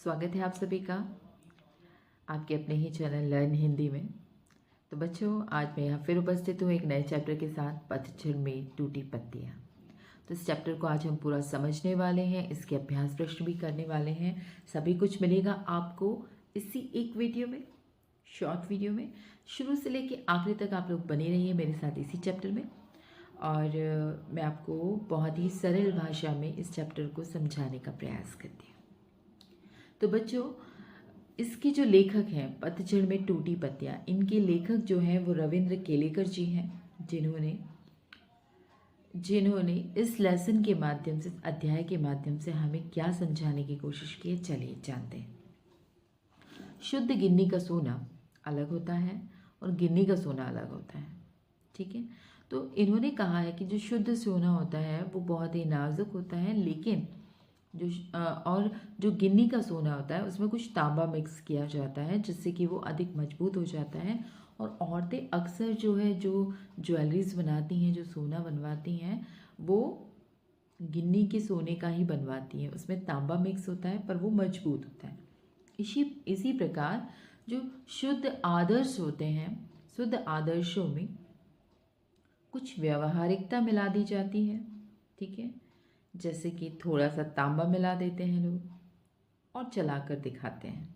स्वागत है आप सभी का आपके अपने ही चैनल लर्न हिंदी में। तो बच्चों, आज मैं यहाँ फिर उपस्थित हूँ एक नए चैप्टर के साथ, पतझड़ में टूटी पत्तियाँ। तो इस चैप्टर को आज हम पूरा समझने वाले हैं, इसके अभ्यास प्रश्न भी करने वाले हैं। सभी कुछ मिलेगा आपको इसी एक वीडियो में, शॉर्ट वीडियो में। शुरू से लेके आखिरी तक आप लोग बने रहिए मेरे साथ इसी चैप्टर में, और मैं आपको बहुत ही सरल भाषा में इस चैप्टर को समझाने का प्रयास करती हूँ। तो बच्चों, इसके जो लेखक हैं पतझड़ में टूटी पत्तियाँ, इनके लेखक जो हैं वो रविंद्र केलेकर जी हैं, जिन्होंने इस लेसन के माध्यम से, अध्याय के माध्यम से हमें क्या समझाने की कोशिश की है, चलिए जानते हैं। शुद्ध गिन्नी का सोना अलग होता है और गिन्नी का सोना अलग होता है, ठीक है। तो इन्होंने कहा है कि जो शुद्ध सोना होता है वो बहुत ही नाजुक होता है, लेकिन जो गिन्नी का सोना होता है उसमें कुछ तांबा मिक्स किया जाता है जिससे कि वो अधिक मजबूत हो जाता है। और औरतें अक्सर जो ज्वेलरीज बनाती हैं, जो सोना बनवाती हैं, वो गिन्नी के सोने का ही बनवाती हैं। उसमें तांबा मिक्स होता है पर वो मजबूत होता है। इसी प्रकार जो शुद्ध आदर्श होते हैं, शुद्ध आदर्शों में कुछ व्यावहारिकता मिला दी जाती है, ठीक है। जैसे कि थोड़ा सा तांबा मिला देते हैं लोग और चलाकर दिखाते हैं।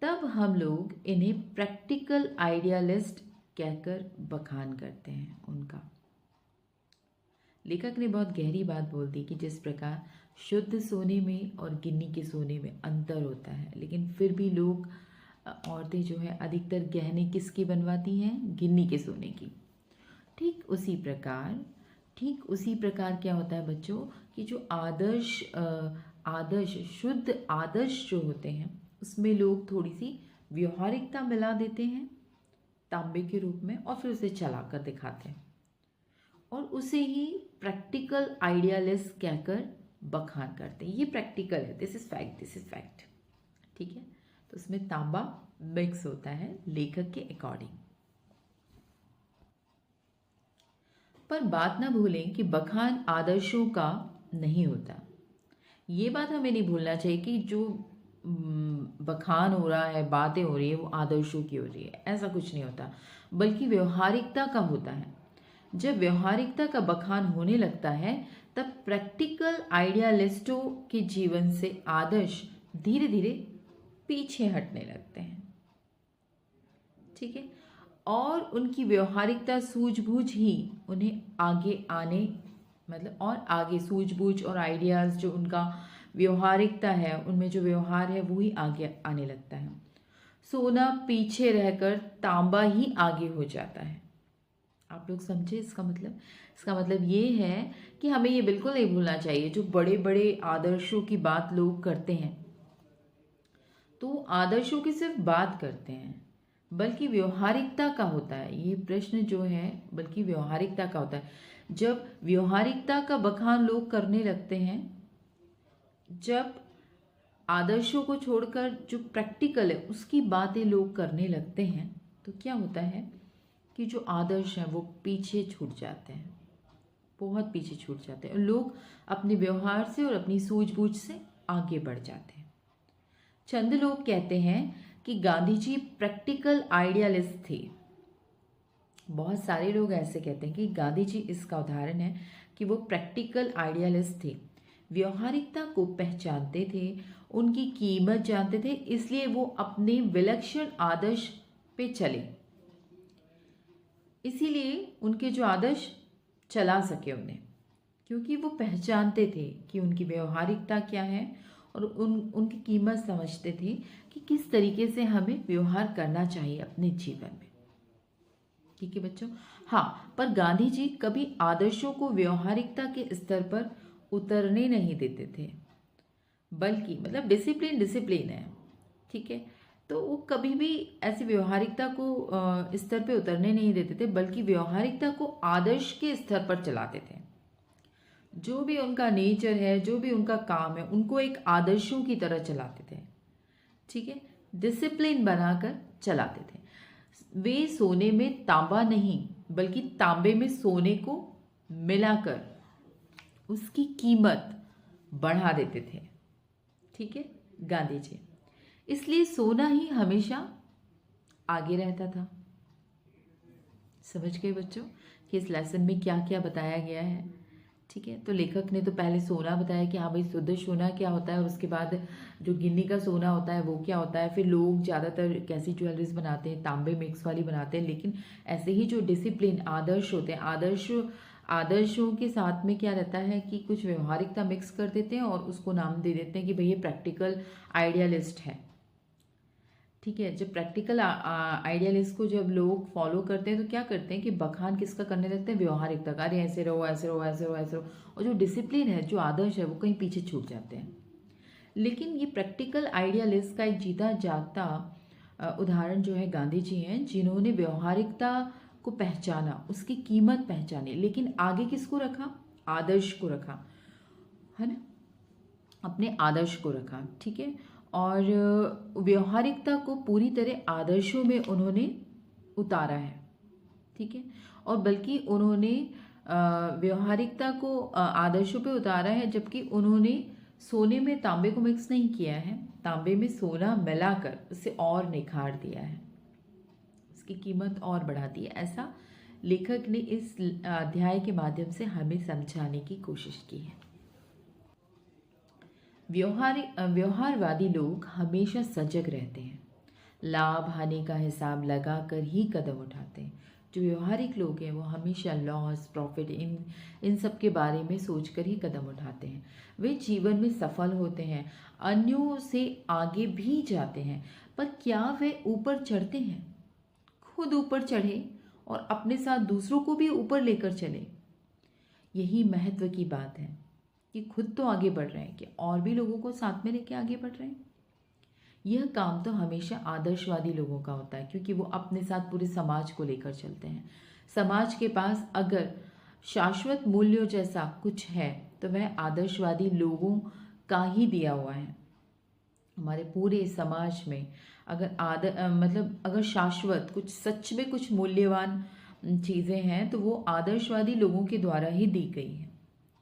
तब हम लोग इन्हें प्रैक्टिकल आइडियलिस्ट कहकर बखान करते हैं उनका। लेखक ने बहुत गहरी बात बोल दी कि जिस प्रकार शुद्ध सोने में और गिन्नी के सोने में अंतर होता है, लेकिन फिर भी लोग, औरतें जो है अधिकतर गहने किसकी बनवाती हैं, गिन्नी के सोने की। ठीक उसी प्रकार क्या होता है बच्चों कि जो शुद्ध आदर्श जो होते हैं उसमें लोग थोड़ी सी व्यवहारिकता मिला देते हैं तांबे के रूप में, और फिर उसे चलाकर दिखाते हैं और उसे ही प्रैक्टिकल आइडियलिस्ट कहकर बखान करते हैं। ये प्रैक्टिकल है, दिस इज फैक्ट, ठीक है। तो उसमें तांबा मिक्स होता है लेखक के अकॉर्डिंग। पर बात ना भूलें कि बखान आदर्शों का नहीं होता। ये बात हमें नहीं भूलना चाहिए कि जो बखान हो रहा है, बातें हो रही है, वो आदर्शों की हो रही है, ऐसा कुछ नहीं होता, बल्कि व्यवहारिकता का होता है। जब व्यवहारिकता का बखान होने लगता है तब प्रैक्टिकल आइडियलिस्टों के जीवन से आदर्श धीरे धीरे पीछे हटने लगते हैं, ठीक है। और उनकी व्यवहारिकता सूझबूझ ही उन्हें आगे आने, मतलब और आगे सूझबूझ और आइडियाज़, जो उनका व्यवहारिकता है, उनमें जो व्यवहार है वो ही आगे आने लगता है। सोना पीछे रहकर तांबा ही आगे हो जाता है। आप लोग समझे इसका मतलब ये है कि हमें ये बिल्कुल नहीं भूलना चाहिए। जो बड़े बड़े आदर्शों की बात लोग करते हैं तो आदर्शों की सिर्फ बात करते हैं, बल्कि व्यवहारिकता का होता है ये प्रश्न जो है, बल्कि व्यवहारिकता का होता है। जब व्यवहारिकता का बखान लोग करने लगते हैं, जब आदर्शों को छोड़कर जो प्रैक्टिकल है उसकी बातें लोग करने लगते हैं, तो क्या होता है कि जो आदर्श हैं वो पीछे छूट जाते हैं, बहुत पीछे छूट जाते हैं, और लोग अपने व्यवहार से और अपनी सूझबूझ से आगे बढ़ जाते हैं। चंद लोग कहते हैं कि गांधी जी प्रैक्टिकल आइडियलिस्ट थे। बहुत सारे लोग ऐसे कहते हैं कि गांधी जी इसका उदाहरण है कि वो प्रैक्टिकल आइडियलिस्ट थे, व्यवहारिकता को पहचानते थे, उनकी कीमत जानते थे, इसलिए वो अपने विलक्षण आदर्श पे चले, इसीलिए उनके जो आदर्श चला सके उन्हें, क्योंकि वो पहचानते थे कि उनकी व्यवहारिकता क्या है और उनकी कीमत समझते थे कि किस तरीके से हमें व्यवहार करना चाहिए अपने जीवन में, ठीक है बच्चों। हाँ, पर गांधी जी कभी आदर्शों को व्यवहारिकता के स्तर पर उतरने नहीं देते थे, बल्कि मतलब डिसिप्लिन है, ठीक है। तो वो कभी भी ऐसी व्यवहारिकता को स्तर पे उतरने नहीं देते थे, बल्कि व्यवहारिकता को आदर्श के स्तर पर चलाते थे। जो भी उनका नेचर है, जो भी उनका काम है, उनको एक आदर्शों की तरह चलाते थे, ठीक है, डिसिप्लिन बनाकर चलाते थे। वे सोने में तांबा नहीं बल्कि तांबे में सोने को मिलाकर उसकी कीमत बढ़ा देते थे, ठीक है। गांधी जी। इसलिए सोना ही हमेशा आगे रहता था। समझ गए बच्चों कि इस लेसन में क्या क्या बताया गया है। ठीक है, तो लेखक ने तो पहले सोना बताया कि हाँ भाई शुद्ध सोना क्या होता है, और उसके बाद जो गिन्नी का सोना होता है वो क्या होता है। फिर लोग ज़्यादातर कैसी ज्वेलरीज बनाते हैं, तांबे मिक्स वाली बनाते हैं। लेकिन ऐसे ही जो डिसिप्लिन आदर्श होते हैं, आदर्शों के साथ में क्या रहता है कि कुछ व्यवहारिकता मिक्स कर देते हैं और उसको नाम दे देते हैं कि भाई ये प्रैक्टिकल आइडियलिस्ट है। ठीक है, जब प्रैक्टिकल आइडियलिस्ट को जब लोग फॉलो करते हैं तो क्या करते हैं कि बखान किसका करने लगते हैं, व्यवहारिकता का। अरे ऐसे रहो, ऐसे रहो, ऐसे रहो, ऐसे रहो। और जो डिसिप्लिन है, जो आदर्श है, वो कहीं पीछे छूट जाते हैं। लेकिन ये प्रैक्टिकल आइडियलिस्ट का एक जीता जागता उदाहरण जो है गांधी जी हैं, जिन्होंने व्यवहारिकता को पहचाना, उसकी कीमत पहचानी, लेकिन आगे किसको रखा, आदर्श को रखा, है ना, अपने आदर्श को रखा। ठीक है, और व्यवहारिकता को पूरी तरह आदर्शों में उन्होंने उतारा है। ठीक है, और बल्कि उन्होंने व्यवहारिकता को आदर्शों पे उतारा है, जबकि उन्होंने सोने में तांबे को मिक्स नहीं किया है, तांबे में सोना मिलाकर उसे और निखार दिया है, उसकी कीमत और बढ़ा दी है। ऐसा लेखक ने इस अध्याय के माध्यम से हमें समझाने की कोशिश की है। व्यवहारवादी लोग हमेशा सजग रहते हैं, लाभ हानि का हिसाब लगाकर ही कदम उठाते हैं। जो व्यवहारिक लोग हैं वो हमेशा लॉस प्रॉफिट इन सब के बारे में सोचकर ही कदम उठाते हैं। वे जीवन में सफल होते हैं, अन्यों से आगे भी जाते हैं। पर क्या वे ऊपर चढ़ते हैं, खुद ऊपर चढ़े और अपने साथ दूसरों को भी ऊपर लेकर चले? यही महत्व की बात है कि खुद तो आगे बढ़ रहे हैं कि और भी लोगों को साथ में लेके आगे बढ़ रहे हैं। यह काम तो हमेशा आदर्शवादी लोगों का होता है, क्योंकि वो अपने साथ पूरे समाज को लेकर चलते हैं। समाज के पास अगर शाश्वत मूल्यों जैसा कुछ है तो वह आदर्शवादी लोगों का ही दिया हुआ है। हमारे पूरे समाज में अगर मतलब अगर शाश्वत कुछ, सच में कुछ मूल्यवान चीज़ें हैं तो वो आदर्शवादी लोगों के द्वारा ही दी गई है।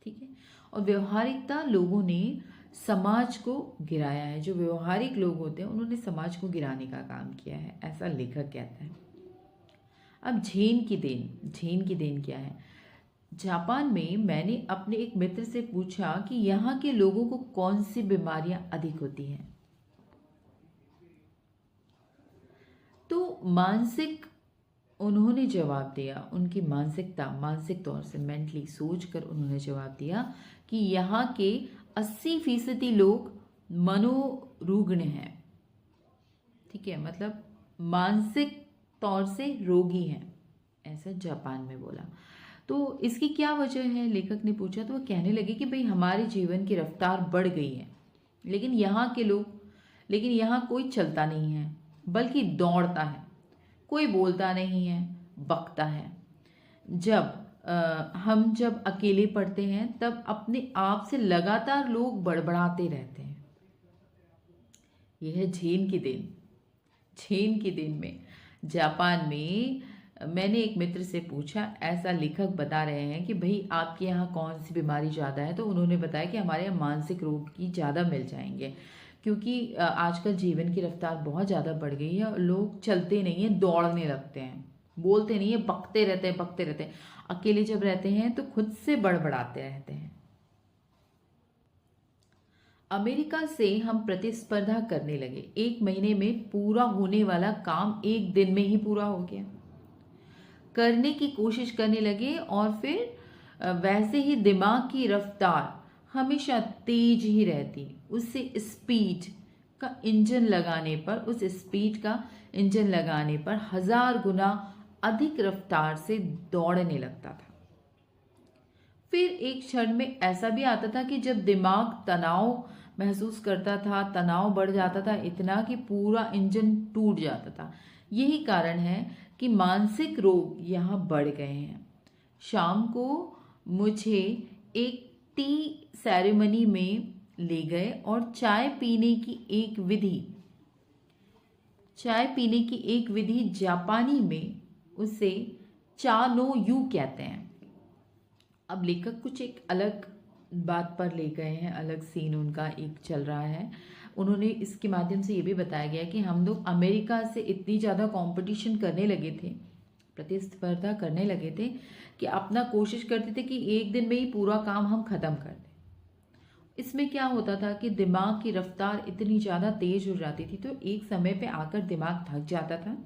ठीक है, और व्यवहारिकता लोगों ने समाज को गिराया है। जो व्यवहारिक लोग होते हैं उन्होंने समाज को गिराने का काम किया है, ऐसा लेखक कहता है। अब झेन की देन क्या है? जापान में मैंने अपने एक मित्र से पूछा कि यहाँ के लोगों को कौन सी बीमारियां अधिक होती हैं। तो उन्होंने जवाब दिया, उनकी मानसिक तौर से मेंटली सोच कर उन्होंने जवाब दिया कि यहाँ के 80% लोग मनोरुग्ण हैं। ठीक है, मतलब मानसिक तौर से रोगी हैं, ऐसा जापान में बोला। तो इसकी क्या वजह है, लेखक ने पूछा। तो वो कहने लगे कि भाई हमारे जीवन की रफ्तार बढ़ गई है, लेकिन यहाँ कोई चलता नहीं है बल्कि दौड़ता है। कोई बोलता नहीं है, बकता है। हम जब अकेले पढ़ते हैं तब अपने आप से लगातार लोग बड़बड़ाते रहते हैं। यह है झेन की देन में जापान में मैंने एक मित्र से पूछा, ऐसा लेखक बता रहे हैं कि भाई आपके यहाँ कौन सी बीमारी ज़्यादा है। तो उन्होंने बताया कि हमारे यहाँ मानसिक रोग की ज़्यादा मिल जाएंगे, क्योंकि आजकल जीवन की रफ्तार बहुत ज़्यादा बढ़ गई है और लोग चलते नहीं हैं, दौड़ने लगते हैं, बोलते नहीं है, बकते रहते हैं। अकेले जब रहते हैं तो खुद से बड़बड़ाते रहते हैं। अमेरिका से हम प्रतिस्पर्धा करने लगे। 1 महीने में पूरा होने वाला काम 1 दिन में ही पूरा हो गया। करने की कोशिश करने लगे और फिर वैसे ही दिमाग की रफ्तार हमेशा तेज ही रहती। उस स्पीड का इंजन लगाने पर 1000 गुना अधिक रफ्तार से दौड़ने लगता था। फिर एक क्षण में ऐसा भी आता था कि जब दिमाग तनाव महसूस करता था, तनाव बढ़ जाता था इतना कि पूरा इंजन टूट जाता था। यही कारण है कि मानसिक रोग यहाँ बढ़ गए हैं। शाम को मुझे एक टी सेरेमनी में ले गए और चाय पीने की एक विधि जापानी में उसे चा नो यू कहते हैं। अब लेखक कुछ एक अलग बात पर ले गए हैं, अलग सीन उनका एक चल रहा है। उन्होंने इसके माध्यम से ये भी बताया गया कि हम लोग अमेरिका से इतनी ज़्यादा कंपटीशन करने लगे थे, प्रतिस्पर्धा करने लगे थे कि अपना कोशिश करते थे कि एक दिन में ही पूरा काम हम ख़त्म कर दें। इसमें क्या होता था कि दिमाग की रफ्तार इतनी ज़्यादा तेज़ हो जाती थी, तो एक समय पे आकर दिमाग थक जाता था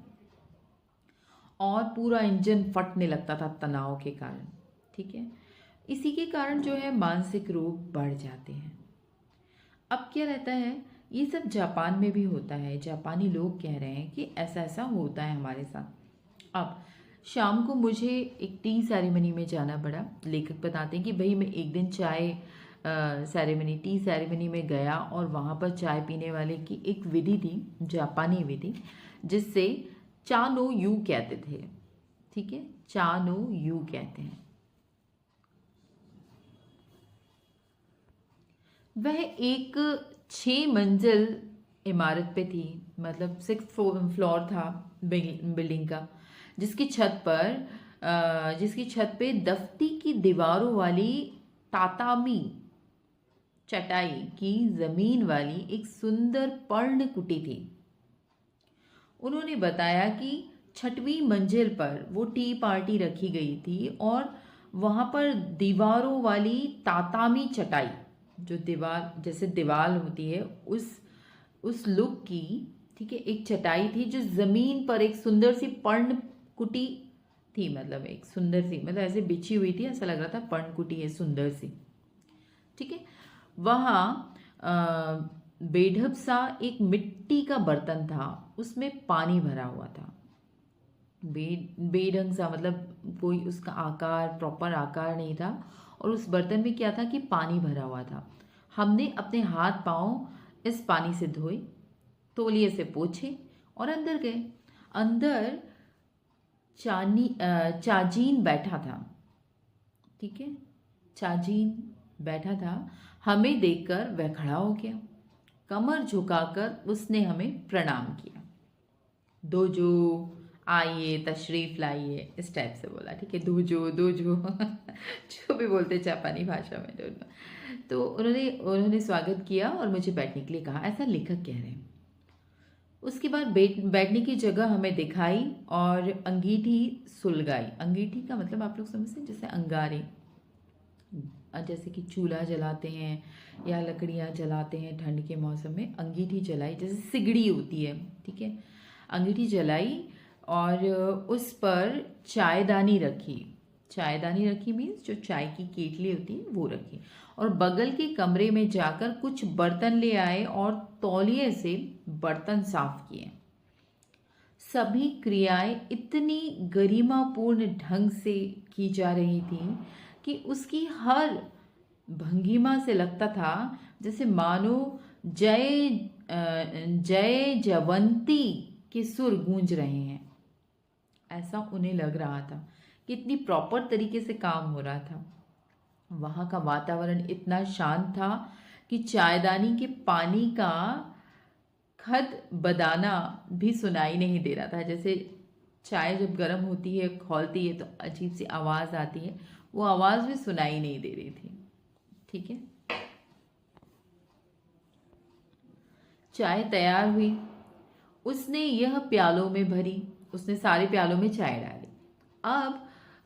और पूरा इंजन फटने लगता था तनाव के कारण। ठीक है, इसी के कारण जो है मानसिक रोग बढ़ जाते हैं। अब क्या रहता है, ये सब जापान में भी होता है, जापानी लोग कह रहे हैं कि ऐसा ऐसा होता है हमारे साथ। अब शाम को मुझे एक टी सेरेमनी में जाना पड़ा। लेखक बताते हैं कि भाई मैं एक दिन चाय सेरेमनी, टी सेरेमनी में गया और वहाँ पर चाय पीने वाले की एक विधि थी, जापानी विधि, जिससे चा नो यू कहते थे। ठीक है, चा नो यू कहते हैं। वह एक 6 मंजिल इमारत पे थी, मतलब 6th फ्लोर था बिल्डिंग का, जिसकी छत पे दफ्ती की दीवारों वाली तातामी चटाई की जमीन वाली एक सुंदर पर्ण कुटी थी। उन्होंने बताया कि 6वीं मंजिल पर वो टी पार्टी रखी गई थी और वहाँ पर दीवारों वाली तातामी चटाई, जो दीवार जैसे दीवार होती है उस लुक की, ठीक है, एक चटाई थी जो जमीन पर एक सुंदर सी पर्ण कुटी थी, मतलब एक सुंदर सी, मतलब ऐसे बिछी हुई थी, ऐसा लग रहा था पर्ण कुटी है सुंदर सी। ठीक है, वहाँ बेढब सा एक मिट्टी का बर्तन था, उसमें पानी भरा हुआ था। बेढंग सा, मतलब कोई उसका आकार, प्रॉपर आकार नहीं था, और उस बर्तन में क्या था कि पानी भरा हुआ था। हमने अपने हाथ पांव इस पानी से धोए, तौलिए से पोछे और अंदर गए। अंदर चाजीन बैठा था। ठीक है, चाजीन बैठा था। हमें देखकर वह खड़ा हो गया। कमर झुकाकर उसने हमें प्रणाम किया। दोजो आइए, तशरीफ लाइए, इस टाइप से बोला। ठीक है, दोजो दोजो जो भी बोलते जापानी भाषा में, डोंट। तो उन्होंने स्वागत किया और मुझे बैठने के लिए कहा, ऐसा लेखक कह रहे हैं। उसके बाद बैठने की जगह हमें दिखाई और अंगीठी सुलगाई। अंगीठी का मतलब आप लोग समझते हैं, जैसे अंगारे, जैसे कि चूल्हा जलाते हैं या लकड़ियाँ जलाते हैं ठंड के मौसम में, अंगीठी जलाई, जैसे सिगड़ी होती है। ठीक है, अंगीठी जलाई और उस पर चायदानी रखी। चायदानी रखी मीन्स जो चाय की केटली होती है वो रखी, और बगल के कमरे में जाकर कुछ बर्तन ले आए और तौलिए से बर्तन साफ किए। सभी क्रियाएं इतनी गरिमापूर्ण ढंग से की जा रही थी कि उसकी हर भंगिमा से लगता था जैसे मानो जय जय जवंती के सुर गूंज रहे हैं। ऐसा उन्हें लग रहा था, कितनी प्रॉपर तरीके से काम हो रहा था। वहाँ का वातावरण इतना शांत था कि चायदानी के पानी का खद बदाना भी सुनाई नहीं दे रहा था। जैसे चाय जब गर्म होती है, खौलती है, तो अजीब सी आवाज़ आती है, वो आवाज़ भी सुनाई नहीं दे रही थी। ठीक है, चाय तैयार हुई। उसने यह प्यालों में भरी, उसने सारे प्यालों में चाय डाली।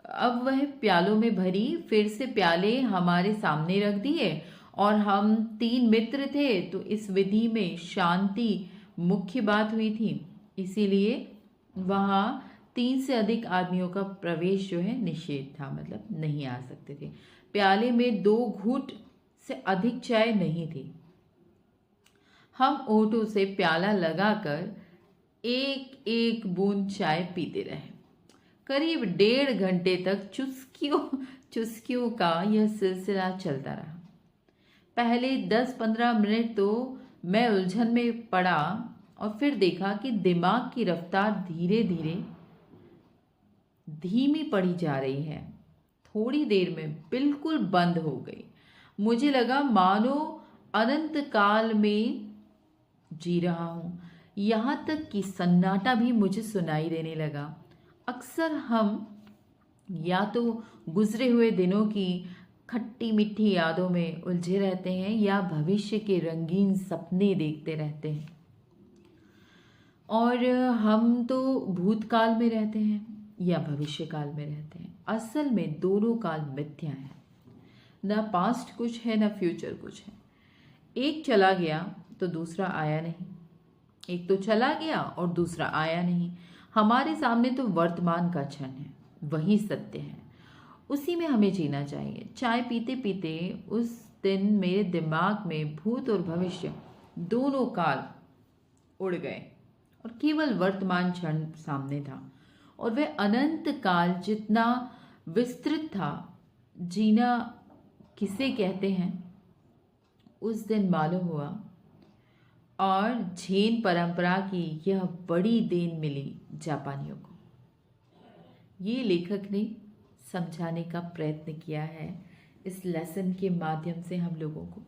अब वह प्यालों में भरी, फिर से प्याले हमारे सामने रख दिए, और हम 3 मित्र थे, तो इस विधि में शांति मुख्य बात हुई थी, इसीलिए वहाँ 3 से अधिक आदमियों का प्रवेश जो है निषेध था, मतलब नहीं आ सकते थे। प्याले में 2 घूंट से अधिक चाय नहीं थी। हम ओंठों से प्याला लगाकर एक एक बूंद चाय पीते रहे। करीब 1.5 घंटे तक चुस्कियों का यह सिलसिला चलता रहा। पहले 10-15 मिनट तो मैं उलझन में पड़ा, और फिर देखा कि दिमाग की रफ्तार धीरे धीरे धीमी पड़ी जा रही है। थोड़ी देर में बिल्कुल बंद हो गई। मुझे लगा मानो अनंत काल में जी रहा हूं। यहां तक कि सन्नाटा भी मुझे सुनाई देने लगा। अक्सर हम या तो गुजरे हुए दिनों की खट्टी मीठी यादों में उलझे रहते हैं या भविष्य के रंगीन सपने देखते रहते हैं। और हम तो भूतकाल में रहते हैं या भविष्य काल में रहते हैं। असल में दोनों काल मिथ्या है, ना पास्ट कुछ है ना फ्यूचर कुछ है। एक चला गया तो दूसरा आया नहीं, एक तो चला गया और दूसरा आया नहीं। हमारे सामने तो वर्तमान का क्षण है, वही सत्य है, उसी में हमें जीना चाहिए। चाय पीते पीते उस दिन मेरे दिमाग में भूत और भविष्य दोनों काल उड़ गए और केवल वर्तमान क्षण सामने था, और वह अनंत काल जितना विस्तृत था, जीना किसे कहते हैं उस दिन मालूम हुआ। और झेन परंपरा की यह बड़ी देन मिली जापानियों को। ये लेखक ने समझाने का प्रयत्न किया है इस लेसन के माध्यम से हम लोगों को।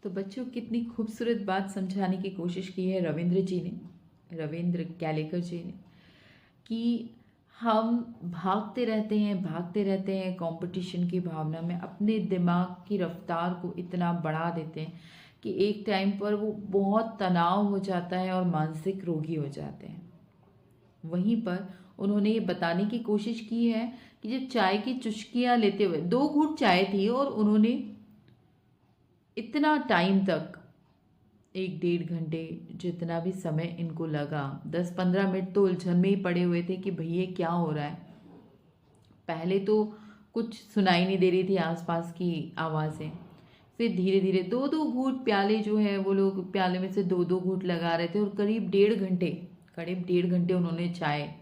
तो बच्चों, कितनी खूबसूरत बात समझाने की कोशिश की है रविंद्र कैलेकर जी ने, कि हम भागते रहते हैं कंपटीशन की भावना में, अपने दिमाग की रफ्तार को इतना बढ़ा देते हैं कि एक टाइम पर वो बहुत तनाव हो जाता है और मानसिक रोगी हो जाते हैं। वहीं पर उन्होंने ये बताने की कोशिश की है कि जब चाय की चुस्कियाँ लेते हुए 2 घूंट चाय थी और उन्होंने इतना टाइम तक 1-1.5 घंटे जितना भी समय इनको लगा, 10-15 मिनट तो उलझन में ही पड़े हुए थे कि भैया क्या हो रहा है। पहले तो कुछ सुनाई नहीं दे रही थी आसपास की आवाज़ें, फिर धीरे धीरे 2-2 घूंट प्याले जो है वो लोग प्याले में से 2-2 घूंट लगा रहे थे और करीब डेढ़ घंटे उन्होंने चाय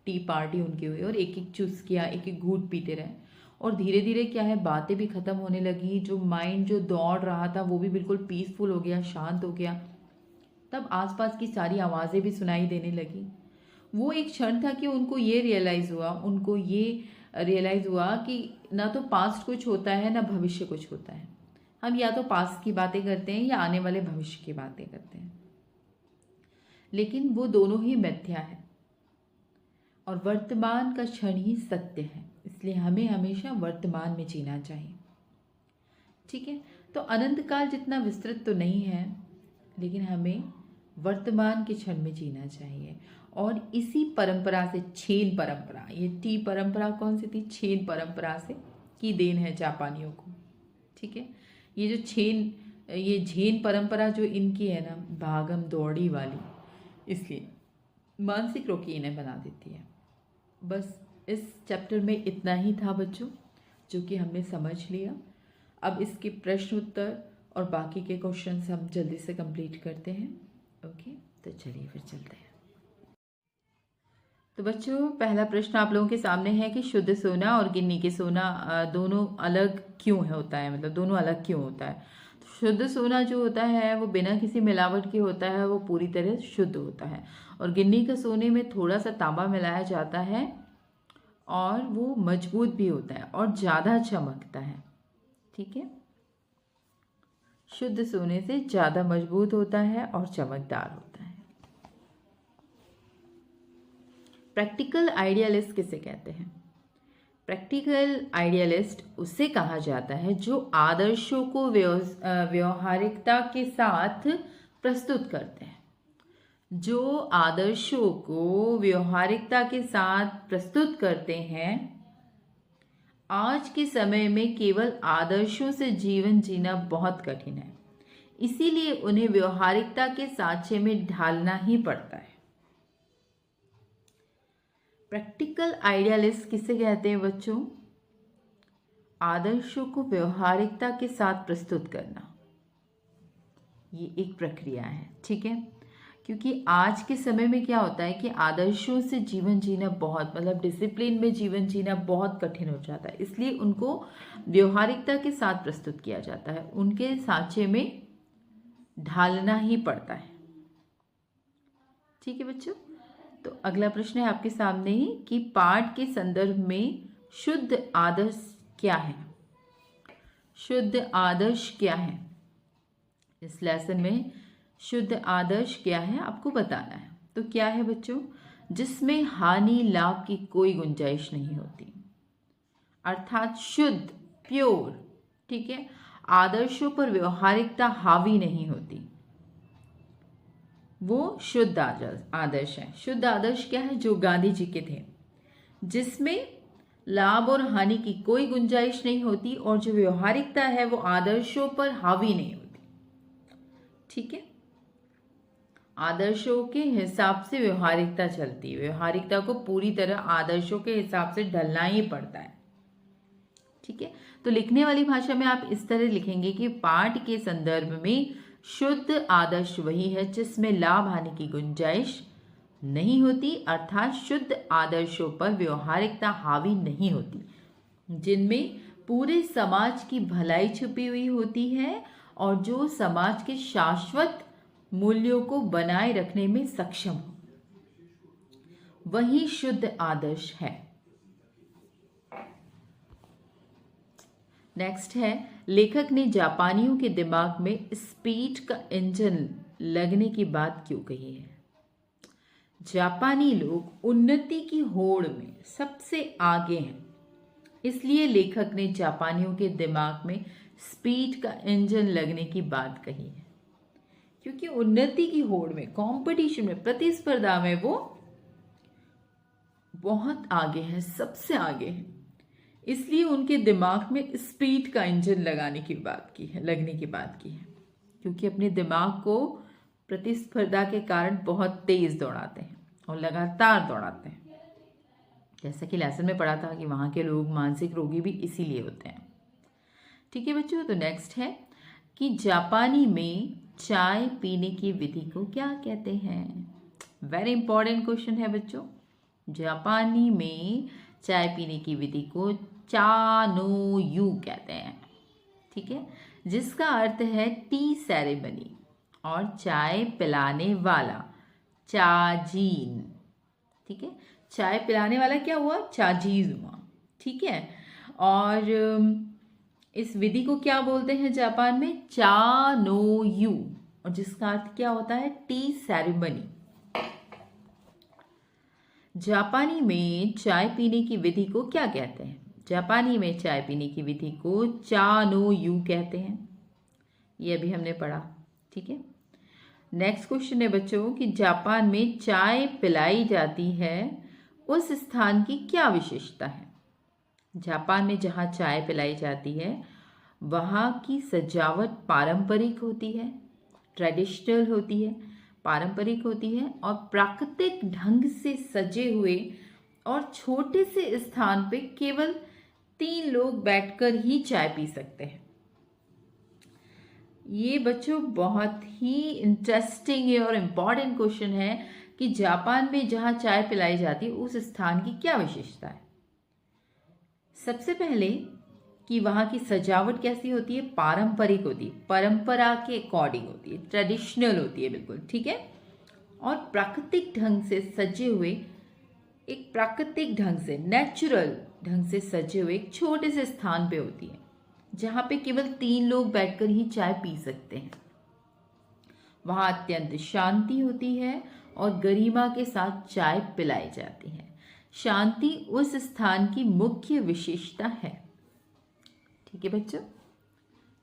टी पार्टी उनकी हुई और एक एक चुस्किया एक एक घूंट पीते रहे। और धीरे धीरे क्या है, बातें भी ख़त्म होने लगी, जो माइंड जो दौड़ रहा था वो भी बिल्कुल पीसफुल हो गया, शांत हो गया। तब आसपास की सारी आवाज़ें भी सुनाई देने लगी। वो एक क्षण था कि उनको ये रियलाइज़ हुआ कि ना तो पास्ट कुछ होता है ना भविष्य कुछ होता है। हम या तो पास्ट की बातें करते हैं या आने वाले भविष्य की बातें करते हैं, लेकिन वो दोनों ही मिथ्या है और वर्तमान का क्षण ही सत्य है। इसलिए हमें हमेशा वर्तमान में जीना चाहिए। ठीक है, तो अनंत काल जितना विस्तृत तो नहीं है, लेकिन हमें वर्तमान के क्षण में जीना चाहिए। और इसी परंपरा से छेन परंपरा, ये टी परंपरा कौन सी थी, छेन परंपरा से की देन है जापानियों को। ठीक है, ये झेन परंपरा जो इनकी है ना, भागम दौड़ी वाली, इसलिए मानसिक रोगी इन्हें बना देती है। बस इस चैप्टर में इतना ही था बच्चों, जो कि हमने समझ लिया। अब इसके प्रश्न उत्तर और बाकी के क्वेश्चंस हम जल्दी से कंप्लीट करते हैं। ओके, तो चलिए फिर चलते हैं। तो बच्चों, पहला प्रश्न आप लोगों के सामने है कि शुद्ध सोना और गिन्नी के सोना दोनों अलग क्यों होता है, मतलब दोनों अलग क्यों होता है। तो शुद्ध सोना जो होता है वो बिना किसी मिलावट के होता है, वो पूरी तरह शुद्ध होता है। और गिन्नी के सोने में थोड़ा सा तांबा मिलाया जाता है और वो मजबूत भी होता है और ज़्यादा चमकता है। ठीक है, शुद्ध सोने से ज़्यादा मजबूत होता है और चमकदार होता है। प्रैक्टिकल आइडियलिस्ट किसे कहते हैं? प्रैक्टिकल आइडियलिस्ट उसे कहा जाता है जो आदर्शों को व्यवहारिकता के साथ प्रस्तुत करते हैं। जो आदर्शों को व्यवहारिकता के साथ प्रस्तुत करते हैं। आज के समय में केवल आदर्शों से जीवन जीना बहुत कठिन है, इसीलिए उन्हें व्यवहारिकता के सांचे में ढालना ही पड़ता है। प्रैक्टिकल आइडियलिस्ट किसे कहते हैं बच्चों? आदर्शों को व्यवहारिकता के साथ प्रस्तुत करना, ये एक प्रक्रिया है। ठीक है, क्योंकि आज के समय में क्या होता है कि आदर्शों से जीवन जीना बहुत, मतलब डिसिप्लिन में जीवन जीना बहुत कठिन हो जाता है, इसलिए उनको व्यवहारिकता के साथ प्रस्तुत किया जाता है, उनके सांचे में ढालना ही पड़ता है। ठीक है बच्चों, तो अगला प्रश्न है आपके सामने ही कि पाठ के संदर्भ में शुद्ध आदर्श क्या है। शुद्ध आदर्श क्या है? इस लेसन में शुद्ध आदर्श क्या है आपको बताना है। तो क्या है बच्चों? जिसमें हानि लाभ की कोई गुंजाइश नहीं होती। अर्थात शुद्ध, प्योर, ठीक है, आदर्शों पर व्यवहारिकता हावी नहीं होती, वो शुद्ध आदर्श है। शुद्ध आदर्श क्या है? जो गांधी जी के थे, जिसमें लाभ और हानि की कोई गुंजाइश नहीं होती, और जो व्यवहारिकता है वो आदर्शों पर हावी नहीं होती, ठीक है। आदर्शों के हिसाब से व्यवहारिकता चलती है, व्यवहारिकता को पूरी तरह आदर्शों के हिसाब से ढलना ही पड़ता है, ठीक है। तो लिखने वाली भाषा में आप इस तरह लिखेंगे कि पाठ के संदर्भ में शुद्ध आदर्श वही है जिसमें लाभ हानि की गुंजाइश नहीं होती, अर्थात शुद्ध आदर्शों पर व्यवहारिकता हावी नहीं होती, जिनमें पूरे समाज की भलाई छुपी हुई होती है और जो समाज के शाश्वत मूल्यों को बनाए रखने में सक्षम हो, वही शुद्ध आदर्श है। नेक्स्ट है, लेखक ने जापानियों के दिमाग में स्पीड का इंजन लगने की बात क्यों कही है? जापानी लोग उन्नति की होड़ में सबसे आगे हैं, इसलिए लेखक ने जापानियों के दिमाग में स्पीड का इंजन लगने की बात कही है, क्योंकि उन्नति की होड़ में, कंपटीशन में, प्रतिस्पर्धा में वो बहुत आगे हैं, सबसे आगे हैं, इसलिए उनके दिमाग में स्पीड का इंजन लगने की बात की है, क्योंकि अपने दिमाग को प्रतिस्पर्धा के कारण बहुत तेज दौड़ाते हैं और लगातार दौड़ाते हैं। जैसा कि लेसन में पढ़ा था कि वहाँ के लोग मानसिक रोगी भी इसीलिए होते हैं, ठीक है बच्चों। तो नेक्स्ट है कि जापानी में चाय पीने की विधि को क्या कहते हैं? वेरी इंपॉर्टेंट क्वेश्चन है बच्चों। जापानी में चाय पीने की विधि को चा नो यू कहते हैं, ठीक है, जिसका अर्थ है टी सेरेमनी, और चाय पिलाने वाला चाजीन, ठीक है। चाय पिलाने वाला क्या हुआ? चाजीन हुआ, ठीक है। और इस विधि को क्या बोलते हैं जापान में? चा नो यू, और जिसका अर्थ क्या होता है? T ceremony. जापानी में चाय पीने की विधि को क्या कहते हैं? जापानी में चाय पीने की विधि को चा नो यू कहते हैं, ये अभी हमने पढ़ा, ठीक है। नेक्स्ट क्वेश्चन है बच्चों कि जापान में चाय पिलाई जाती है उस स्थान की क्या विशेषता है? जापान में जहाँ चाय पिलाई जाती है वहाँ की सजावट पारंपरिक होती है, ट्रेडिशनल होती है, पारंपरिक होती है, और प्राकृतिक ढंग से सजे हुए और छोटे से स्थान पे केवल 3 लोग बैठकर ही चाय पी सकते हैं। ये बच्चों बहुत ही इंटरेस्टिंग है और इम्पॉर्टेंट क्वेश्चन है कि जापान में जहाँ चाय पिलाई जाती है उस स्थान की क्या विशेषता है। सबसे पहले कि वहाँ की सजावट कैसी होती है? पारंपरिक होती है, परंपरा के अकॉर्डिंग होती है, ट्रेडिशनल होती है बिल्कुल, ठीक है। और प्राकृतिक ढंग से सजे हुए, एक प्राकृतिक ढंग से, नेचुरल ढंग से सजे हुए एक छोटे से स्थान पे होती है, जहाँ पे केवल 3 लोग बैठकर ही चाय पी सकते हैं। वहाँ अत्यंत शांति होती है और गरिमा के साथ चाय पिलाई जाती है। शांति उस स्थान की मुख्य विशेषता है, ठीक है बच्चों।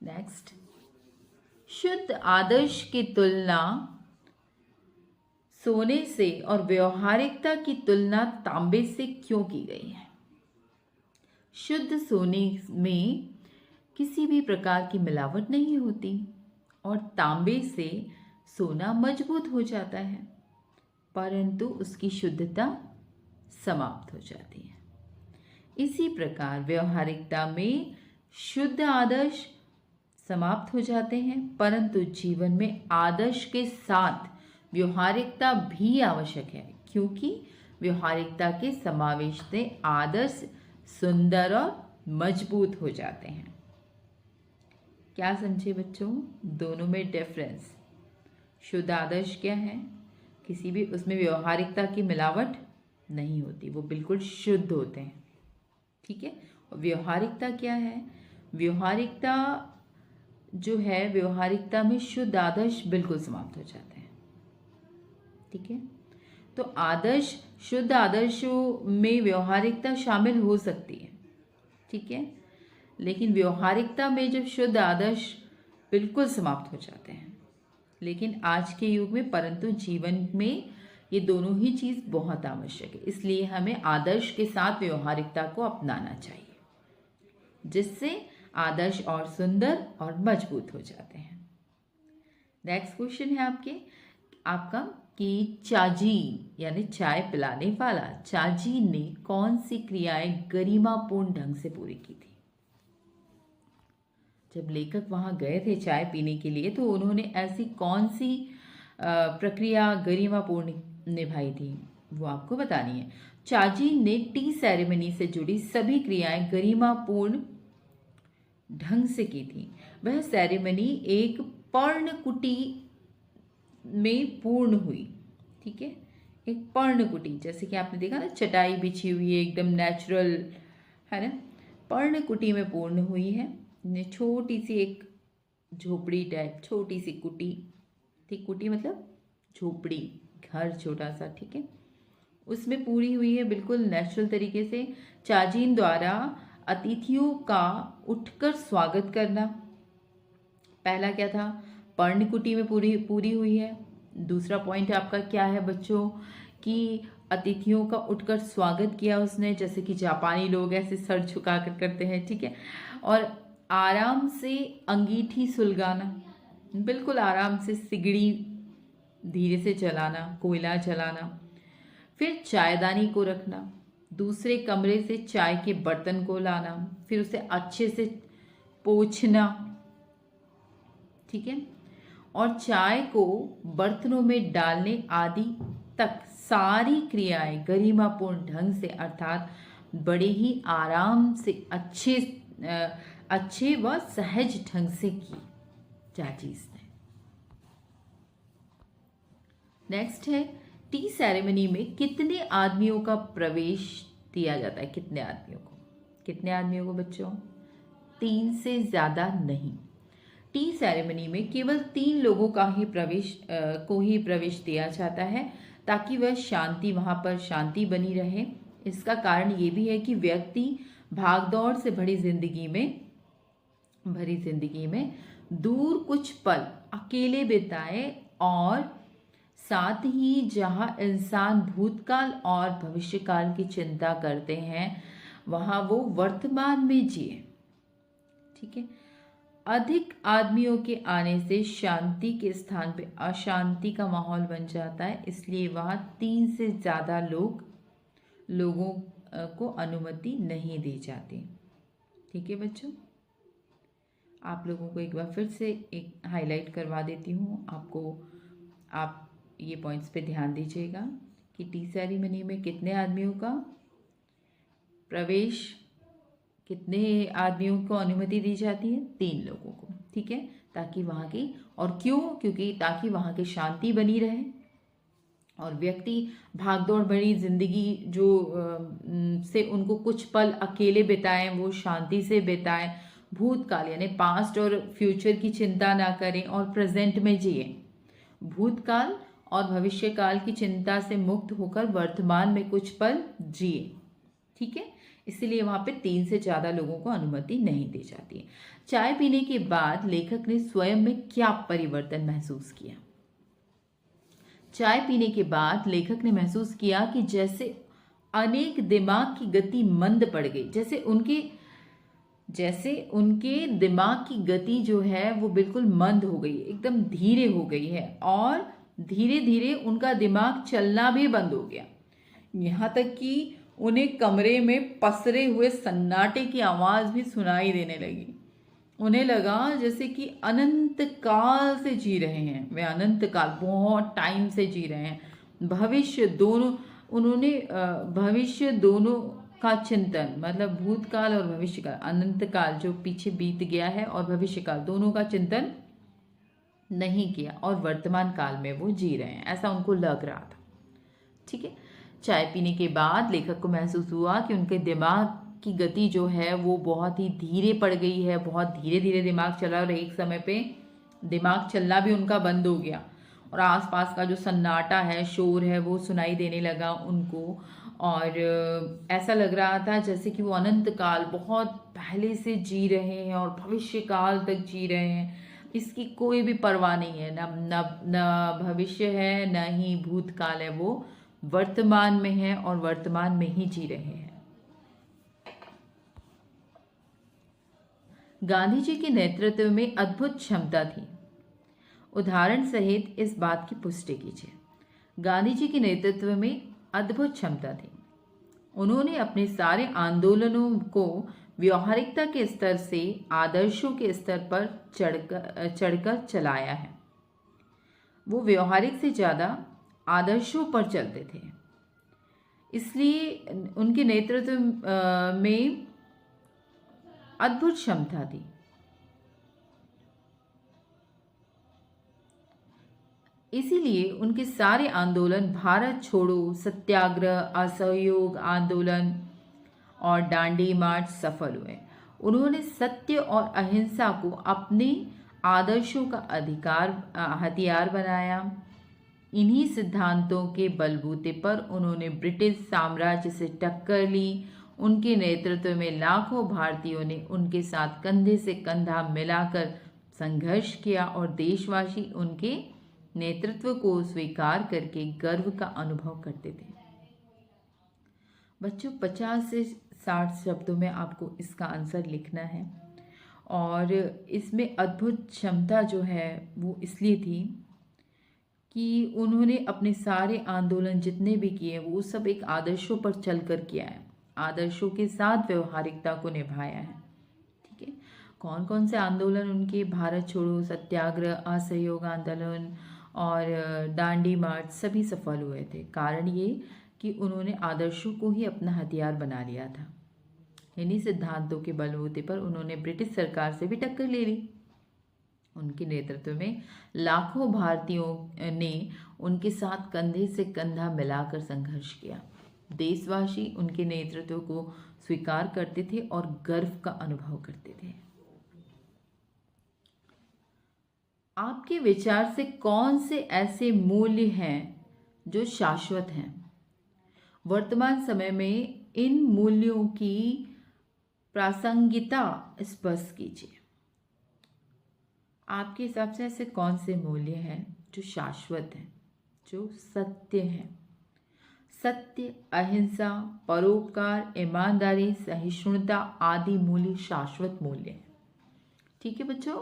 नेक्स्ट, शुद्ध आदर्श की तुलना सोने से और व्यवहारिकता की तुलना तांबे से क्यों की गई है? शुद्ध सोने में किसी भी प्रकार की मिलावट नहीं होती और तांबे से सोना मजबूत हो जाता है, परंतु उसकी शुद्धता समाप्त हो जाती है। इसी प्रकार व्यवहारिकता में शुद्ध आदर्श समाप्त हो जाते हैं, परंतु जीवन में आदर्श के साथ व्यवहारिकता भी आवश्यक है, क्योंकि व्यवहारिकता के समावेश से आदर्श सुंदर और मजबूत हो जाते हैं। क्या समझे बच्चों? दोनों में डिफरेंस। शुद्ध आदर्श क्या है? किसी भी उसमें व्यवहारिकता की मिलावट नहीं होती, वो बिल्कुल शुद्ध होते हैं, ठीक है। और व्यवहारिकता क्या है? व्यवहारिकता जो है, व्यवहारिकता में शुद्ध आदर्श बिल्कुल समाप्त हो जाते हैं, ठीक है। तो आदर्श, शुद्ध आदर्शों में व्यवहारिकता शामिल हो सकती है, ठीक है। लेकिन व्यवहारिकता में जब शुद्ध आदर्श बिल्कुल समाप्त हो जाते हैं। लेकिन आज के युग में, परंतु जीवन में ये दोनों ही चीज़ बहुत आवश्यक है। इसलिए हमें आदर्श के साथ व्यवहारिकता को अपनाना चाहिए, जिससे आदर्श और सुंदर और मजबूत हो जाते हैं। नेक्स्ट क्वेश्चन है आपका कि चाची यानी चाय पिलाने वाला चाची ने कौन सी क्रियाएं गरिमापूर्ण ढंग से पूरी की थी। जब लेखक वहां गए थे चाय पीने के लिए, तो उन्होंने ऐसी कौन सी प्रक्रिया गरिमापूर्ण निभाई थी, वो आपको बतानी है। चाची ने टी सेरेमनी से जुड़ी सभी क्रियाएं गरिमापूर्ण ढंग से की थी। वह सेरेमनी एक पर्णकुटी में पूर्ण हुई। ठीक है, एक पर्णकुटी, जैसे कि आपने देखा ना, चटाई बिछी हुई है, एकदम नेचुरल है ना, पर्णकुटी में पूर्ण हुई है। छोटी सी एक झोपड़ी टाइप, छोटी सी कुटी, ठीक, कुटी मतलब झोपड़ी, घर छोटा सा, ठीक है, उसमें पूरी हुई है बिल्कुल नेचुरल तरीके से। चाजीन द्वारा अतिथियों का उठकर स्वागत करना, पहला क्या था, पर्णकुटी में पूरी हुई है। दूसरा पॉइंट आपका क्या है बच्चों, कि अतिथियों का उठकर स्वागत किया उसने, जैसे कि जापानी लोग ऐसे सर झुका कर करते हैं, ठीक है। और आराम से अंगीठी सुलगाना, बिल्कुल आराम से सिगड़ी धीरे से चलाना, कोयला चलाना। फिर चायदानी को रखना, दूसरे कमरे से चाय के बर्तन को लाना, फिर उसे अच्छे से पोंछना, ठीक है, और चाय को बर्तनों में डालने आदि तक सारी क्रियाएं गरिमापूर्ण ढंग से, अर्थात बड़े ही आराम से, अच्छे व सहज ढंग से की चाचीज ने। नेक्स्ट है, टी सेरेमनी में कितने आदमियों का प्रवेश दिया जाता है। कितने आदमियों को बच्चों, 3 से ज्यादा नहीं। टी सेरेमनी में केवल 3 लोगों का ही प्रवेश दिया जाता है, ताकि वहां पर शांति बनी रहे। इसका कारण ये भी है कि व्यक्ति भागदौड़ से भरी जिंदगी में दूर कुछ पल अकेले बिताए, और साथ ही जहां इंसान भूतकाल और भविष्यकाल की चिंता करते हैं, वहां वो वर्तमान में जिए। ठीक है, अधिक आदमियों के आने से शांति के स्थान पे अशांति का माहौल बन जाता है, इसलिए वहां 3 से ज्यादा लोगों को अनुमति नहीं दी जाती। ठीक है बच्चों, आप लोगों को एक बार फिर से एक हाईलाइट करवा देती हूँ आप ये पॉइंट्स पे ध्यान दीजिएगा कि टी सेरेमनी में कितने आदमियों का प्रवेश, कितने आदमियों को अनुमति दी जाती है, 3 लोगों को। ठीक है, ताकि वहाँ की, और क्योंकि ताकि वहाँ की शांति बनी रहे, और व्यक्ति भागदौड़ भरी जिंदगी जो से उनको कुछ पल अकेले बिताएं, वो शांति से बिताएं, भूतकाल यानी पास्ट और फ्यूचर की चिंता ना करें, और प्रेजेंट में जिए, भूतकाल और भविष्यकाल की चिंता से मुक्त होकर वर्तमान में कुछ पल जिए। ठीक है, इसलिए वहां पे 3 से ज्यादा लोगों को अनुमति नहीं दी जाती है। चाय पीने के बाद लेखक ने स्वयं में क्या परिवर्तन महसूस किया। चाय पीने के बाद लेखक ने महसूस किया कि जैसे अनेक दिमाग की गति मंद पड़ गई, जैसे उनके दिमाग की गति जो है वो बिल्कुल मंद हो गई, एकदम धीरे हो गई है, और धीरे धीरे उनका दिमाग चलना भी बंद हो गया। यहाँ तक कि उन्हें कमरे में पसरे हुए सन्नाटे की आवाज भी सुनाई देने लगी। उन्हें लगा जैसे कि अनंत काल से जी रहे हैं, वे अनंत काल, बहुत टाइम से जी रहे हैं। भविष्य दोनों का चिंतन, मतलब भूतकाल और भविष्यकाल, अनंत काल जो पीछे बीत गया है और भविष्यकाल, दोनों का चिंतन नहीं किया, और वर्तमान काल में वो जी रहे हैं, ऐसा उनको लग रहा था। ठीक है, चाय पीने के बाद लेखक को महसूस हुआ कि उनके दिमाग की गति जो है वो बहुत ही धीरे पड़ गई है, बहुत धीरे धीरे दिमाग चला, और एक समय पे दिमाग चलना भी उनका बंद हो गया, और आसपास का जो सन्नाटा है, शोर है, वो सुनाई देने लगा उनको, और ऐसा लग रहा था जैसे कि वो अनंत काल बहुत पहले से जी रहे हैं और भविष्य काल तक जी रहे हैं। इसकी कोई भी परवाह नहीं है, न न न भविष्य है न ही भूतकाल है, वो वर्तमान में है और वर्तमान में ही जी रहे हैं। गांधी जी के नेतृत्व में अद्भुत क्षमता थी। उदाहरण सहित इस बात की पुष्टि कीजिए। गांधी जी के नेतृत्व में अद्भुत क्षमता थी। उन्होंने अपने सारे आंदोलनों को व्यावहारिकता के स्तर से आदर्शों के स्तर पर चढ़कर चलाया है। वो व्यवहारिक से ज़्यादा आदर्शों पर चलते थे। इसलिए उनके नेतृत्व में अद्भुत क्षमता थी। इसीलिए उनके सारे आंदोलन, भारत छोड़ो सत्याग्रह, असहयोग आंदोलन और दांडी मार्च सफल हुए। उन्होंने सत्य और अहिंसा को अपने आदर्शों का हथियार बनाया। इन्हीं सिद्धांतों के बलबूते पर उन्होंने ब्रिटिश साम्राज्य से टक्कर ली। उनके नेतृत्व में लाखों भारतीयों ने उनके साथ कंधे से कंधा मिलाकर संघर्ष किया और देशवासी उनके नेतृत्व को स्वीकार करके गर्व का अनुभव करते थे। बच्चों, 50 से 60 शब्दों में आपको इसका आंसर लिखना है। और इसमें अद्भुत क्षमता जो है वो इसलिए थी कि उन्होंने अपने सारे आंदोलन जितने भी किए वो सब एक आदर्शों पर चलकर किया है, आदर्शों के साथ व्यवहारिकता को निभाया है। ठीक है, कौन कौन से आंदोलन उनके? भारत छोड़ो सत्याग्रह, असहयोग आंदोलन और दांडी मार्च सभी सफल हुए थे। कारण ये कि उन्होंने आदर्शों को ही अपना हथियार बना लिया था। इन्हीं सिद्धांतों के बलबूते पर उन्होंने ब्रिटिश सरकार से भी टक्कर ले ली। उनके नेतृत्व में लाखों भारतीयों ने उनके साथ कंधे से कंधा मिलाकर संघर्ष किया। देशवासी उनके नेतृत्व को स्वीकार करते थे और गर्व का अनुभव करते थे। आपके विचार से कौन से ऐसे मूल्य हैं जो शाश्वत हैं? वर्तमान समय में इन मूल्यों की प्रासंगिकता स्पष्ट कीजिए। आपके हिसाब से ऐसे कौन से मूल्य हैं जो शाश्वत हैं, जो सत्य हैं? सत्य, अहिंसा, परोपकार, ईमानदारी, सहिष्णुता आदि मूल्य शाश्वत मूल्य हैं। ठीक है बच्चों,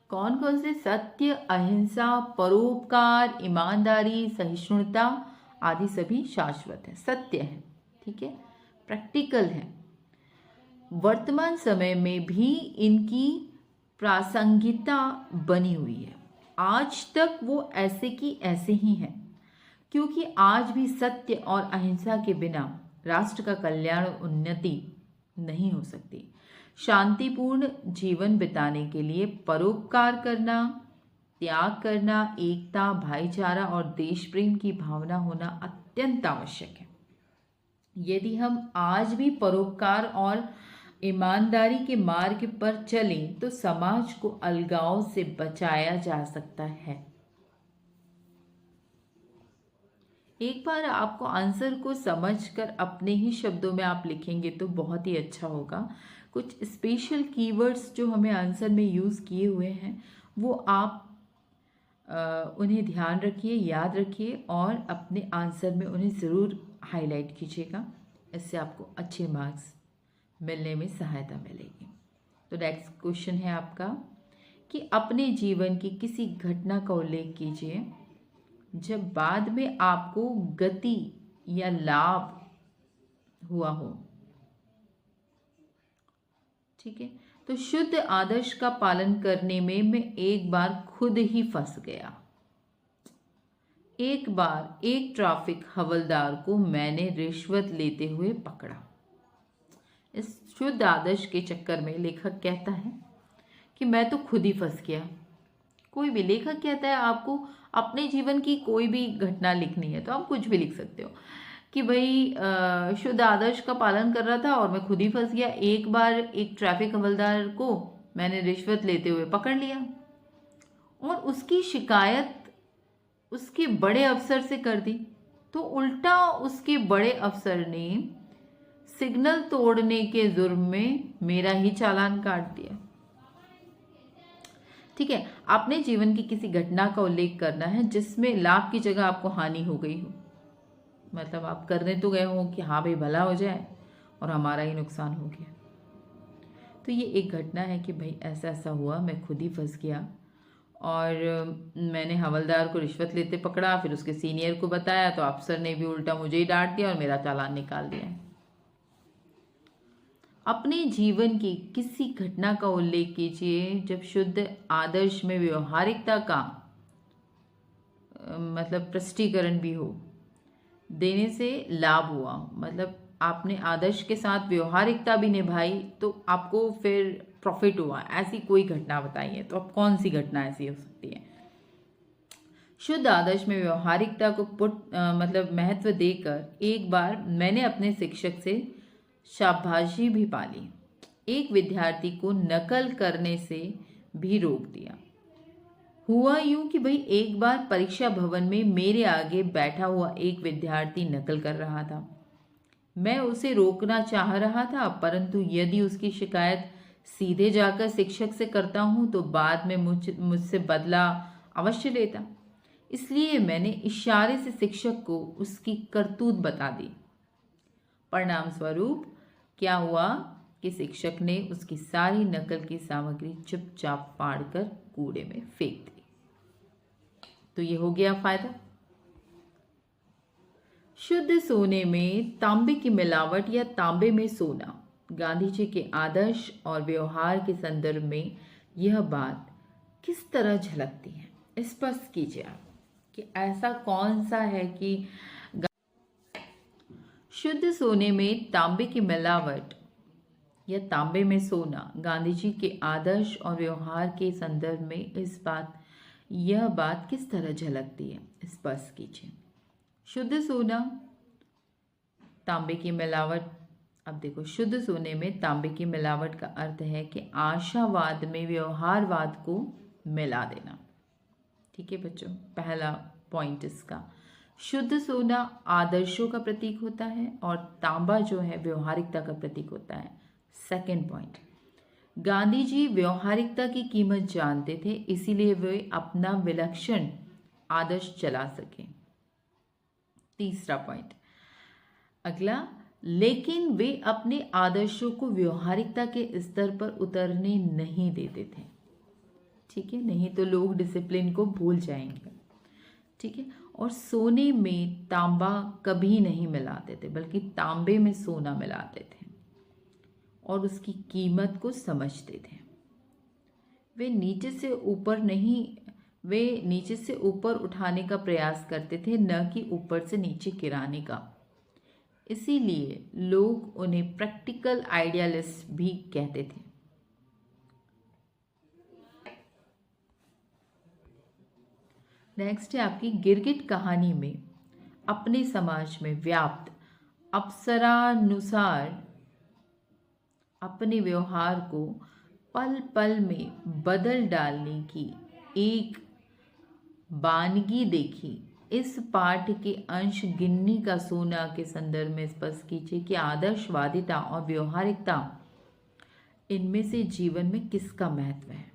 कौन कौन से? सत्य, अहिंसा, परोपकार, ईमानदारी, सहिष्णुता आदि सभी शाश्वत है, सत्य है। ठीक है, प्रैक्टिकल है। वर्तमान समय में भी इनकी प्रासंगिकता बनी हुई है। आज तक वो ऐसे की ऐसे ही हैं, क्योंकि आज भी सत्य और अहिंसा के बिना राष्ट्र का कल्याण और उन्नति नहीं हो सकती। शांतिपूर्ण जीवन बिताने के लिए परोपकार करना, त्याग करना, एकता, भाईचारा और देश प्रेम की भावना होना अत्यंत आवश्यक है। यदि हम आज भी परोपकार और ईमानदारी के मार्ग पर चलें तो समाज को अलगाव से बचाया जा सकता है। एक बार आपको आंसर को समझकर अपने ही शब्दों में आप लिखेंगे तो बहुत ही अच्छा होगा। कुछ स्पेशल कीवर्ड्स जो हमें आंसर में यूज़ किए हुए हैं वो आप उन्हें ध्यान रखिए, याद रखिए और अपने आंसर में उन्हें ज़रूर हाईलाइट कीजिएगा। इससे आपको अच्छे मार्क्स मिलने में सहायता मिलेगी। तो नेक्स्ट क्वेश्चन है आपका कि अपने जीवन की किसी घटना का उल्लेख कीजिए जब बाद में आपको गति या लाभ हुआ हो। ठीक है, तो शुद्ध आदर्श का पालन करने में मैं एक बार खुद ही फंस गया। एक बार एक ट्रैफिक हवलदार को मैंने रिश्वत लेते हुए पकड़ा। इस शुद्ध आदर्श के चक्कर में लेखक कहता है कि मैं तो खुद ही फंस गया। कोई भी लेखक कहता है आपको अपने जीवन की कोई भी घटना लिखनी है तो आप कुछ भी लिख सकते हो कि भाई शुद्ध आदर्श का पालन कर रहा था और मैं खुद ही फंस गया। एक बार एक ट्रैफिक हवलदार को मैंने रिश्वत लेते हुए पकड़ लिया और उसकी शिकायत उसके बड़े अफसर से कर दी तो उल्टा उसके बड़े अफसर ने सिग्नल तोड़ने के जुर्म में मेरा ही चालान काट दिया। ठीक है, अपने जीवन की किसी घटना का उल्लेख करना है जिसमें लाभ की जगह आपको हानि हो गई हो। मतलब आप करने तो गए हो कि हाँ भाई भला हो जाए, और हमारा ही नुकसान हो गया। तो ये एक घटना है कि भाई ऐसा ऐसा हुआ, मैं खुद ही फंस गया, और मैंने हवलदार को रिश्वत लेते पकड़ा, फिर उसके सीनियर को बताया तो अफसर ने भी उल्टा मुझे ही डांट दिया और मेरा चालान निकाल दिया। अपने जीवन की किसी घटना का उल्लेख कीजिए जब शुद्ध आदर्श में व्यवहारिकता का मतलब प्रस्टीकरण भी हो, देने से लाभ हुआ। मतलब आपने आदर्श के साथ व्यवहारिकता भी निभाई तो आपको फिर प्रॉफिट हुआ, ऐसी कोई घटना बताइए। तो अब कौन सी घटना ऐसी हो सकती है? शुद्ध आदर्श में व्यवहारिकता को मतलब महत्व देकर एक बार मैंने अपने शिक्षक से शाबाशी भी पाली। एक विद्यार्थी को नकल करने से भी रोक दिया। हुआ यूं कि भाई एक बार परीक्षा भवन में मेरे आगे बैठा हुआ एक विद्यार्थी नकल कर रहा था। मैं उसे रोकना चाह रहा था, परंतु यदि उसकी शिकायत सीधे जाकर शिक्षक से करता हूं तो बाद में मुझसे बदला अवश्य लेता। इसलिए मैंने इशारे से शिक्षक को उसकी करतूत बता दी। परिणाम स्वरूप क्या हुआ कि शिक्षक ने उसकी सारी नकल की सामग्री चुपचाप फाड़कर कूड़े में फेंक दी। तो ये हो गया फायदा। शुद्ध सोने में तांबे की मिलावट या तांबे में सोना, गांधी जी के आदर्श और व्यवहार के संदर्भ में यह बात किस तरह झलकती है? स्पष्ट कीजिए आप कि ऐसा कौन सा है कि शुद्ध सोने में तांबे की मिलावट या तांबे में सोना गांधी जी के आदर्श और व्यवहार के संदर्भ में यह बात किस तरह झलकती है? स्पष्ट कीजिए। शुद्ध सोना, तांबे की मिलावट। अब देखो, शुद्ध सोने में तांबे की मिलावट का अर्थ है कि आशावाद में व्यवहारवाद को मिला देना। ठीक है बच्चों, पहला पॉइंट इसका। शुद्ध सोना आदर्शों का प्रतीक होता है और तांबा जो है व्यवहारिकता का प्रतीक होता है। सेकेंड पॉइंट, गांधी जी व्यवहारिकता की कीमत जानते थे, इसीलिए वे अपना विलक्षण आदर्श चला सके। तीसरा पॉइंट, अगला, लेकिन वे अपने आदर्शों को व्यवहारिकता के स्तर पर उतरने नहीं देते थे। ठीक है, नहीं तो लोग डिसिप्लिन को भूल जाएंगे। ठीक है, और सोने में तांबा कभी नहीं मिलाते थे, बल्कि तांबे में सोना मिलाते थे और उसकी कीमत को समझते थे। वे नीचे से ऊपर उठाने का प्रयास करते थे, न कि ऊपर से नीचे गिराने का। इसीलिए लोग उन्हें प्रैक्टिकल आइडियलिस्ट भी कहते थे। नेक्स्ट है आपकी गिरगिट कहानी में अपने समाज में व्याप्त अप्सरानुसार अपने व्यवहार को पल पल में बदल डालने की एक वानगी देखी। इस पाठ के अंश गिन्नी का सोना के संदर्भ में स्पष्ट कीजिए कि आदर्शवादिता और व्यवहारिकता, इनमें से जीवन में किसका महत्व है।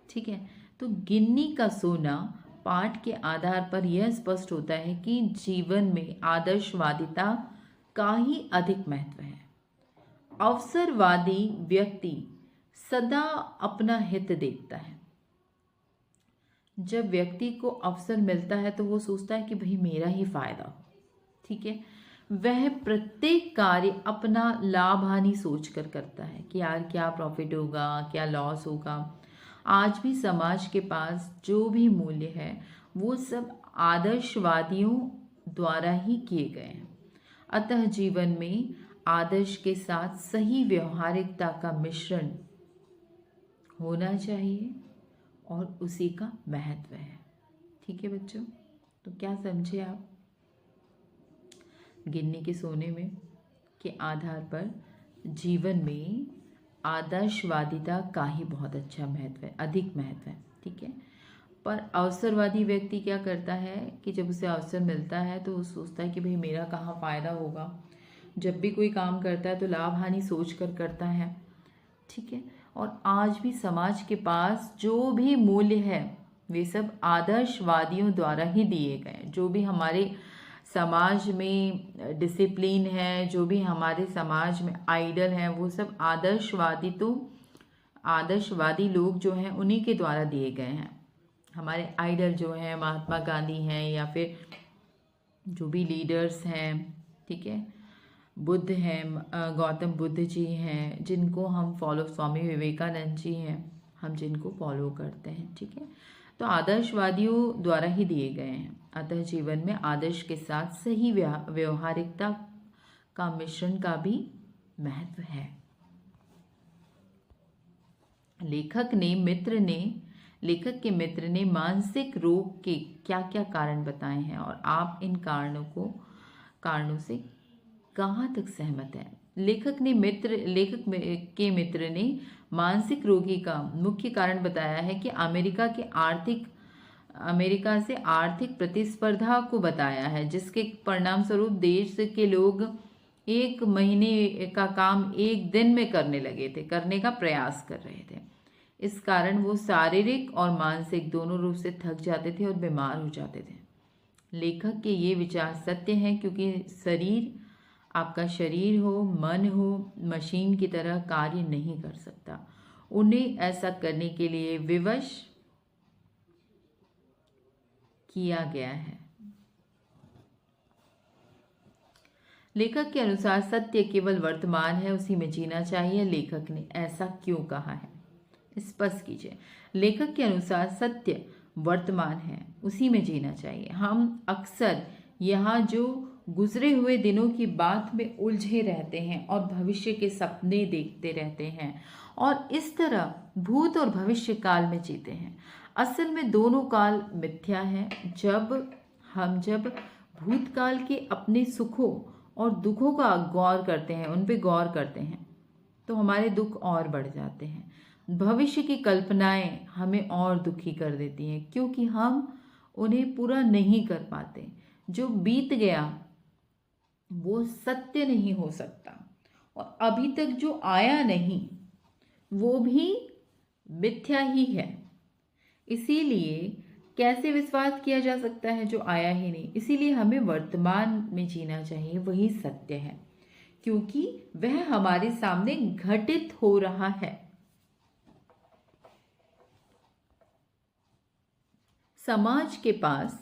ठीक है, तो गिन्नी का सोना पाठ के आधार पर यह स्पष्ट होता है कि जीवन में आदर्शवादिता का ही अधिक महत्व है। अवसरवादी व्यक्ति सदा अपना हित देखता है। जब व्यक्ति को अवसर मिलता है तो वो सोचता है कि भाई मेरा ही फायदा हो। ठीक है, वह प्रत्येक कार्य अपना लाभ हानि सोच कर करता है कि यार क्या प्रॉफिट होगा, क्या लॉस होगा। आज भी समाज के पास जो भी मूल्य है वो सब आदर्शवादियों द्वारा ही किए गए हैं। अतः जीवन में आदर्श के साथ सही व्यवहारिकता का मिश्रण होना चाहिए और उसी का महत्व है। ठीक है बच्चों, तो क्या समझे आप? गिन्नी के सोने में के आधार पर जीवन में आदर्शवादिता का ही बहुत अच्छा महत्व है, अधिक महत्व है। ठीक है, पर अवसरवादी व्यक्ति क्या करता है कि जब उसे अवसर मिलता है तो वो सोचता है कि भाई मेरा कहाँ फ़ायदा होगा। जब भी कोई काम करता है तो लाभ हानि सोच कर करता है। ठीक है। और आज भी समाज के पास जो भी मूल्य है वे सब आदर्शवादियों द्वारा ही दिए गए हैं। जो भी हमारे समाज में डिसिप्लिन है, जो भी हमारे समाज में आइडल हैं, वो सब आदर्शवादी लोग जो हैं उन्हीं के द्वारा दिए गए हैं। हमारे आइडल जो हैं महात्मा गांधी हैं या फिर जो भी लीडर्स हैं, ठीक है, बुद्ध हैं, गौतम बुद्ध जी हैं, जिनको हम फॉलो, स्वामी विवेकानंद जी हैं, हम जिनको फॉलो करते हैं। ठीक है। तो आदर्शवादियों द्वारा ही दिए गए हैं। अतः जीवन में आदर्श के साथ सही व्यवहारिकता का मिश्रण का भी महत्व है। लेखक के मित्र ने मानसिक रोग के क्या क्या कारण बताए हैं और आप इन कारणों से कहाँ तक सहमत हैं। लेखक के मित्र ने मानसिक रोगी का मुख्य कारण बताया है कि अमेरिका से आर्थिक प्रतिस्पर्धा को बताया है, जिसके परिणाम स्वरूप देश के लोग 1 महीने का काम 1 दिन में करने का प्रयास कर रहे थे। इस कारण वो शारीरिक और मानसिक दोनों रूप से थक जाते थे और बीमार हो जाते थे। लेखक के ये विचार सत्य हैं, क्योंकि आपका शरीर हो, मन हो, मशीन की तरह कार्य नहीं कर सकता। उन्हें ऐसा करने के लिए विवश किया गया है। लेखक के अनुसार सत्य केवल वर्तमान है, उसी में जीना चाहिए। लेखक ने ऐसा क्यों कहा है, स्पष्ट कीजिए। लेखक के अनुसार सत्य वर्तमान है, उसी में जीना चाहिए। हम अक्सर यहाँ जो गुजरे हुए दिनों की बात में उलझे रहते हैं और भविष्य के सपने देखते रहते हैं और इस तरह भूत और भविष्य काल में जीते हैं। असल में दोनों काल मिथ्या हैं। जब भूतकाल के अपने सुखों और दुखों का गौर करते हैं, उन पे गौर करते हैं, तो हमारे दुख और बढ़ जाते हैं। भविष्य की कल्पनाएं हमें और दुखी कर देती हैं, क्योंकि हम उन्हें पूरा नहीं कर पाते। जो बीत गया वो सत्य नहीं हो सकता, और अभी तक जो आया नहीं वो भी मिथ्या ही है। इसीलिए कैसे विश्वास किया जा सकता है जो आया ही नहीं। इसीलिए हमें वर्तमान में जीना चाहिए, वही सत्य है, क्योंकि वह हमारे सामने घटित हो रहा है। समाज के पास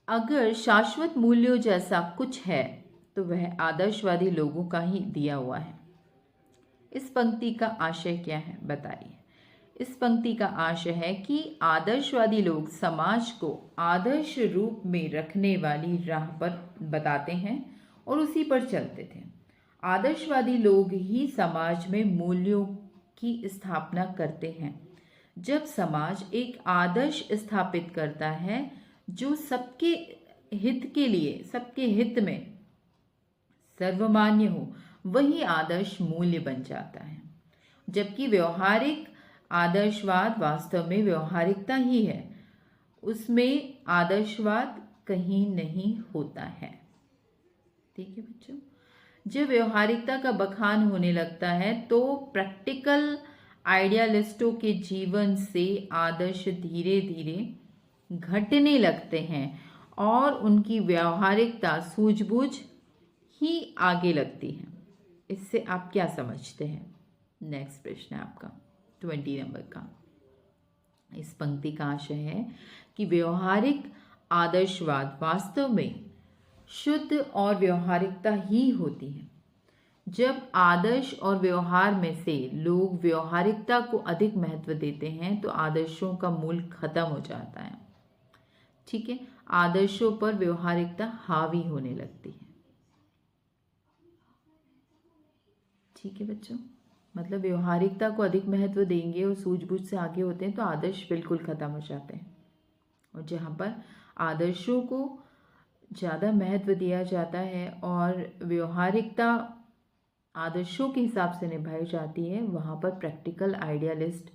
अगर शाश्वत मूल्यों जैसा कुछ है तो वह आदर्शवादी लोगों का ही दिया हुआ है। इस पंक्ति का आशय क्या है, बताइए। इस पंक्ति का आशय है कि आदर्शवादी लोग समाज को आदर्श रूप में रखने वाली राह पर बताते हैं और उसी पर चलते थे। आदर्शवादी लोग ही समाज में मूल्यों की स्थापना करते हैं। जब समाज एक आदर्श स्थापित करता है जो सबके हित में सर्वमान्य हो, वही आदर्श मूल्य बन जाता है। जबकि व्यवहारिक आदर्शवाद वास्तव में व्यवहारिकता ही है, उसमें आदर्शवाद कहीं नहीं होता है। ठीक है बच्चों, जब व्यवहारिकता का बखान होने लगता है तो प्रैक्टिकल आइडियलिस्टों के जीवन से आदर्श धीरे धीरे घटने लगते हैं और उनकी व्यवहारिकता सूझबूझ ही आगे लगती है। इससे आप क्या समझते हैं? नेक्स्ट प्रश्न है आपका 20 नंबर का। इस पंक्ति का आशय है कि व्यवहारिक आदर्शवाद वास्तव में शुद्ध और व्यवहारिकता ही होती है। जब आदर्श और व्यवहार में से लोग व्यवहारिकता को अधिक महत्व देते हैं तो आदर्शों का मूल खत्म हो जाता है। ठीक है, आदर्शों पर व्यवहारिकता हावी होने लगती है। ठीक है बच्चों, मतलब व्यवहारिकता को अधिक महत्व देंगे और सूझबूझ से आगे होते हैं तो आदर्श बिल्कुल खत्म हो जाते हैं। और जहाँ पर आदर्शों को ज़्यादा महत्व दिया जाता है और व्यवहारिकता आदर्शों के हिसाब से निभाई जाती है, वहाँ पर प्रैक्टिकल आइडियलिस्ट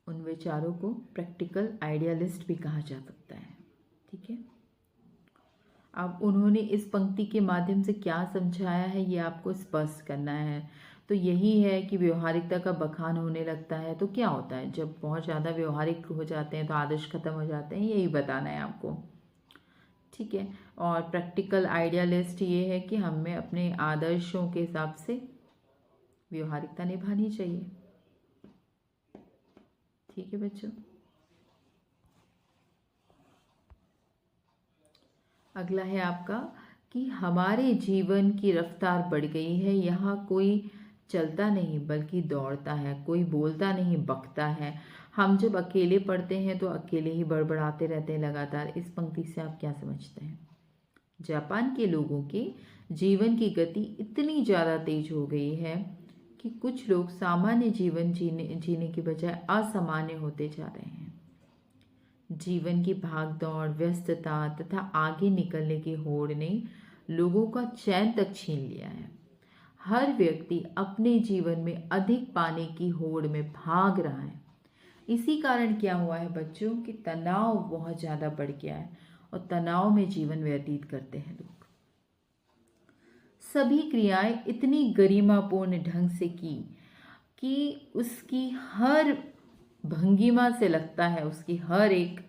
उन विचारों को प्रैक्टिकल आइडियलिस्ट भी कहा जा सकता है। ठीक है, अब उन्होंने इस पंक्ति के माध्यम से क्या समझाया है ये आपको स्पष्ट करना है। तो यही है कि व्यवहारिकता का बखान होने लगता है तो क्या होता है, जब बहुत ज़्यादा व्यवहारिक हो जाते हैं तो आदर्श खत्म हो जाते हैं, यही बताना है आपको। ठीक है, और प्रैक्टिकल आइडियलिस्ट ये है कि हमें अपने आदर्शों के हिसाब से व्यवहारिकता निभानी चाहिए। ठीक है बच्चों, अगला है आपका कि हमारे जीवन की रफ्तार बढ़ गई है, यहाँ कोई चलता नहीं बल्कि दौड़ता है, कोई बोलता नहीं बकता है। हम जब अकेले पढ़ते हैं तो अकेले ही बड़बड़ाते रहते हैं लगातार। इस पंक्ति से आप क्या समझते हैं? जापान के लोगों के जीवन की गति इतनी ज़्यादा तेज हो गई है कि कुछ लोग सामान्य जीवन जीने की बजाय असामान्य होते जा रहे हैं। जीवन की भागदौड़, व्यस्तता तथा आगे निकलने की होड़ ने लोगों का चैन तक छीन लिया है। हर व्यक्ति अपने जीवन में अधिक पाने की होड़ में भाग रहा है। इसी कारण क्या हुआ है बच्चों कि तनाव बहुत ज़्यादा बढ़ गया है और तनाव में जीवन व्यतीत करते हैं लोग। सभी क्रियाएं इतनी गरिमापूर्ण ढंग से की कि उसकी हर भंगिमा से लगता है, उसकी हर एक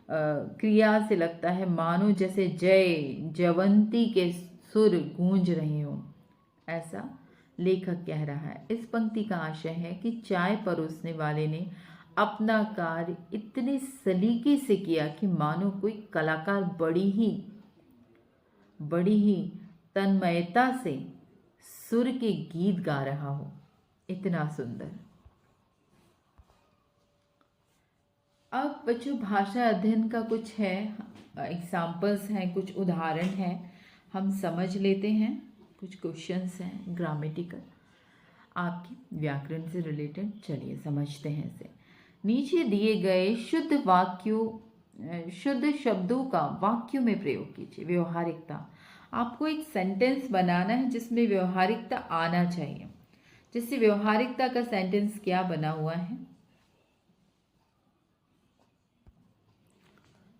क्रिया से लगता है मानो जैसे जय जयवंती के सुर गूंज रहे हों। ऐसा लेखक कह रहा है। इस पंक्ति का आशय है कि चाय परोसने वाले ने अपना कार्य इतने सलीके से किया कि मानो कोई कलाकार बड़ी ही तन्मयता से सुर के गीत गा रहा हो। इतना सुंदर। अब बच्चों भाषा अध्ययन का कुछ है, एग्जाम्पल्स हैं, कुछ उदाहरण हैं, हम समझ लेते हैं। कुछ क्वेश्चंस हैं ग्रामेटिकल आपकी व्याकरण से रिलेटेड। चलिए समझते हैं इसे। नीचे दिए गए शुद्ध शब्दों का वाक्यों में प्रयोग कीजिए। व्यवहारिकता, आपको एक सेंटेंस बनाना है जिसमें व्यवहारिकता आना चाहिए। जैसे व्यवहारिकता का सेंटेंस क्या बना हुआ है,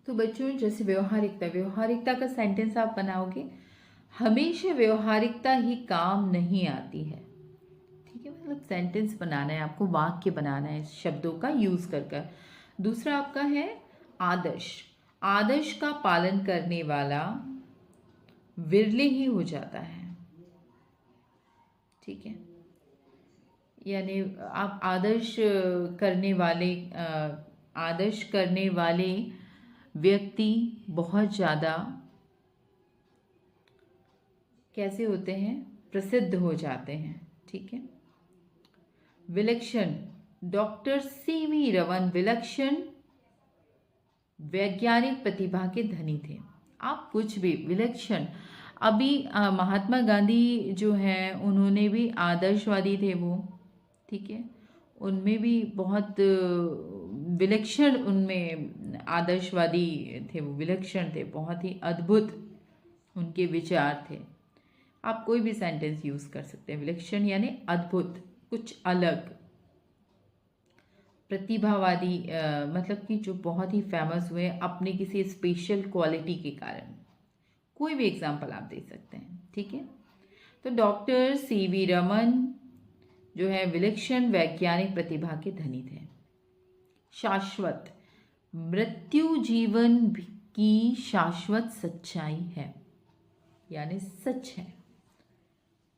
तो बच्चों जैसे व्यवहारिकता का सेंटेंस आप बनाओगे, हमेशा व्यवहारिकता ही काम नहीं आती है। ठीक है, मतलब सेंटेंस बनाना है आपको, वाक्य बनाना है शब्दों का यूज कर। दूसरा आपका है आदर्श का पालन करने वाला विरले ही हो जाता है। ठीक है, यानी आप आदर्श करने वाले व्यक्ति बहुत ज़्यादा कैसे होते हैं, प्रसिद्ध हो जाते हैं। ठीक है, विलक्षण, डॉक्टर सीवी रमन विलक्षण वैज्ञानिक प्रतिभा के धनी थे। आप कुछ भी विलक्षण, अभी महात्मा गांधी जो हैं उन्होंने भी आदर्शवादी थे वो। ठीक है, उनमें भी बहुत विलक्षण, उनमें आदर्शवादी थे, वो विलक्षण थे, बहुत ही अद्भुत उनके विचार थे। आप कोई भी सेंटेंस यूज कर सकते हैं। विलक्षण यानी अद्भुत, कुछ अलग, प्रतिभावादी, मतलब कि जो बहुत ही फेमस हुए अपने किसी स्पेशल क्वालिटी के कारण। कोई भी एग्जांपल आप दे सकते हैं। ठीक है, तो डॉक्टर सीवी रमन जो है विलक्षण वैज्ञानिक प्रतिभा के धनी थे। शाश्वत, मृत्यु जीवन की शाश्वत सच्चाई है, यानी सच है,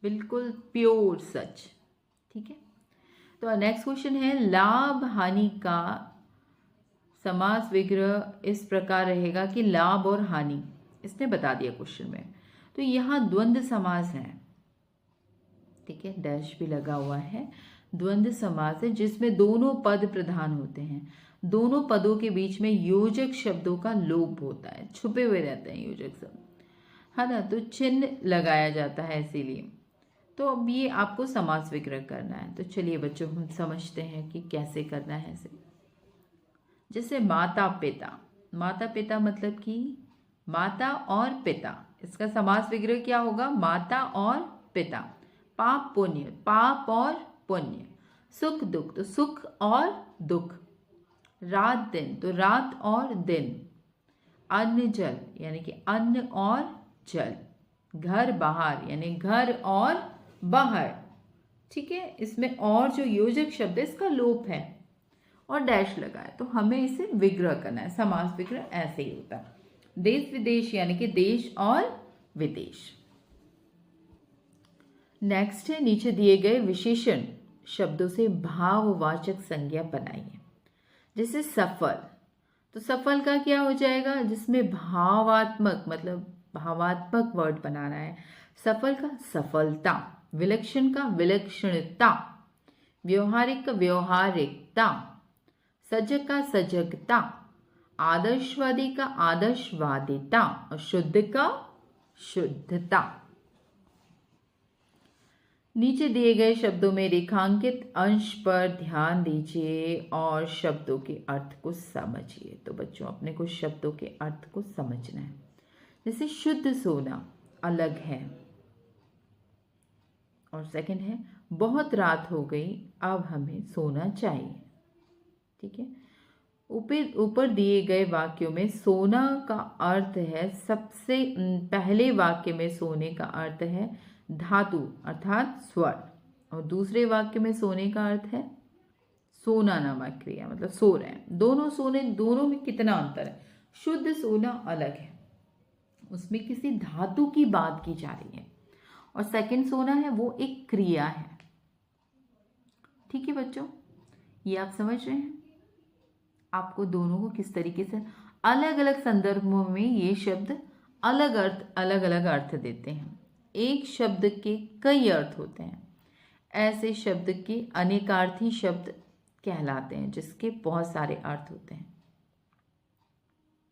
बिल्कुल प्योर सच। ठीक है, तो नेक्स्ट क्वेश्चन है लाभ हानि का समास विग्रह इस प्रकार रहेगा कि लाभ और हानि, इसने बता दिया क्वेश्चन में। तो यहाँ द्वंद्व समास है। ठीक है, डैश भी लगा हुआ है। द्वंद्व समास है जिसमें दोनों पद प्रधान होते हैं। दोनों पदों के बीच में योजक शब्दों का लोप होता है, छुपे हुए रहते हैं योजक शब्द, है ना, तो चिन्ह लगाया जाता है इसीलिए। तो अब ये आपको समास विग्रह करना है। तो चलिए बच्चों हम समझते हैं कि कैसे करना है इसे। जैसे माता पिता मतलब कि माता और पिता, इसका समास विग्रह क्या होगा, माता और पिता। पाप और पुण्य, सुख दुख, तो सुख और दुख, रात दिन, तो रात और दिन। अन्न जल यानी कि अन्न और जल। घर बाहर यानी घर और बाहर। ठीक है, इसमें और जो योजक शब्द है इसका लोप है और डैश लगा है, तो हमें इसे विग्रह करना है। समास विग्रह ऐसे ही होता है। देश विदेश यानी कि देश और विदेश। नेक्स्ट है, नीचे दिए गए विशेषण शब्दों से भाववाचक संज्ञा बनाइए। जैसे सफल, तो सफल का क्या हो जाएगा, जिसमें भावात्मक मतलब भावात्मक वर्ड बनाना है। सफल का सफलता, विलक्षण का विलक्षणता, व्यवहारिक का व्यवहारिकता, सजग का सजगता, आदर्शवादी का आदर्शवादिता और शुद्ध का शुद्धता। नीचे दिए गए शब्दों में रेखांकित अंश पर ध्यान दीजिए और शब्दों के अर्थ को समझिए। तो बच्चों, अपने को शब्दों के अर्थ को समझना है। जैसे शुद्ध सोना अलग है, और सेकंड है बहुत रात हो गई, अब हमें सोना चाहिए। ठीक है, ऊपर दिए गए वाक्यों में सोना का अर्थ है, सबसे पहले वाक्य में सोने का अर्थ है धातु अर्थात स्वर, और दूसरे वाक्य में सोने का अर्थ है सोना नामक क्रिया, मतलब सो रहे हैं। दोनों सोने, दोनों में कितना अंतर है। शुद्ध सोना अलग है, उसमें किसी धातु की बात की जा रही है, और सेकंड सोना है वो एक क्रिया है। ठीक है बच्चों, ये आप समझ रहे हैं। आपको दोनों को किस तरीके से अलग अलग संदर्भों में ये शब्द अलग अलग अर्थ देते हैं। एक शब्द के कई अर्थ होते हैं, ऐसे शब्द के अनेकार्थी शब्द कहलाते हैं, जिसके बहुत सारे अर्थ होते हैं।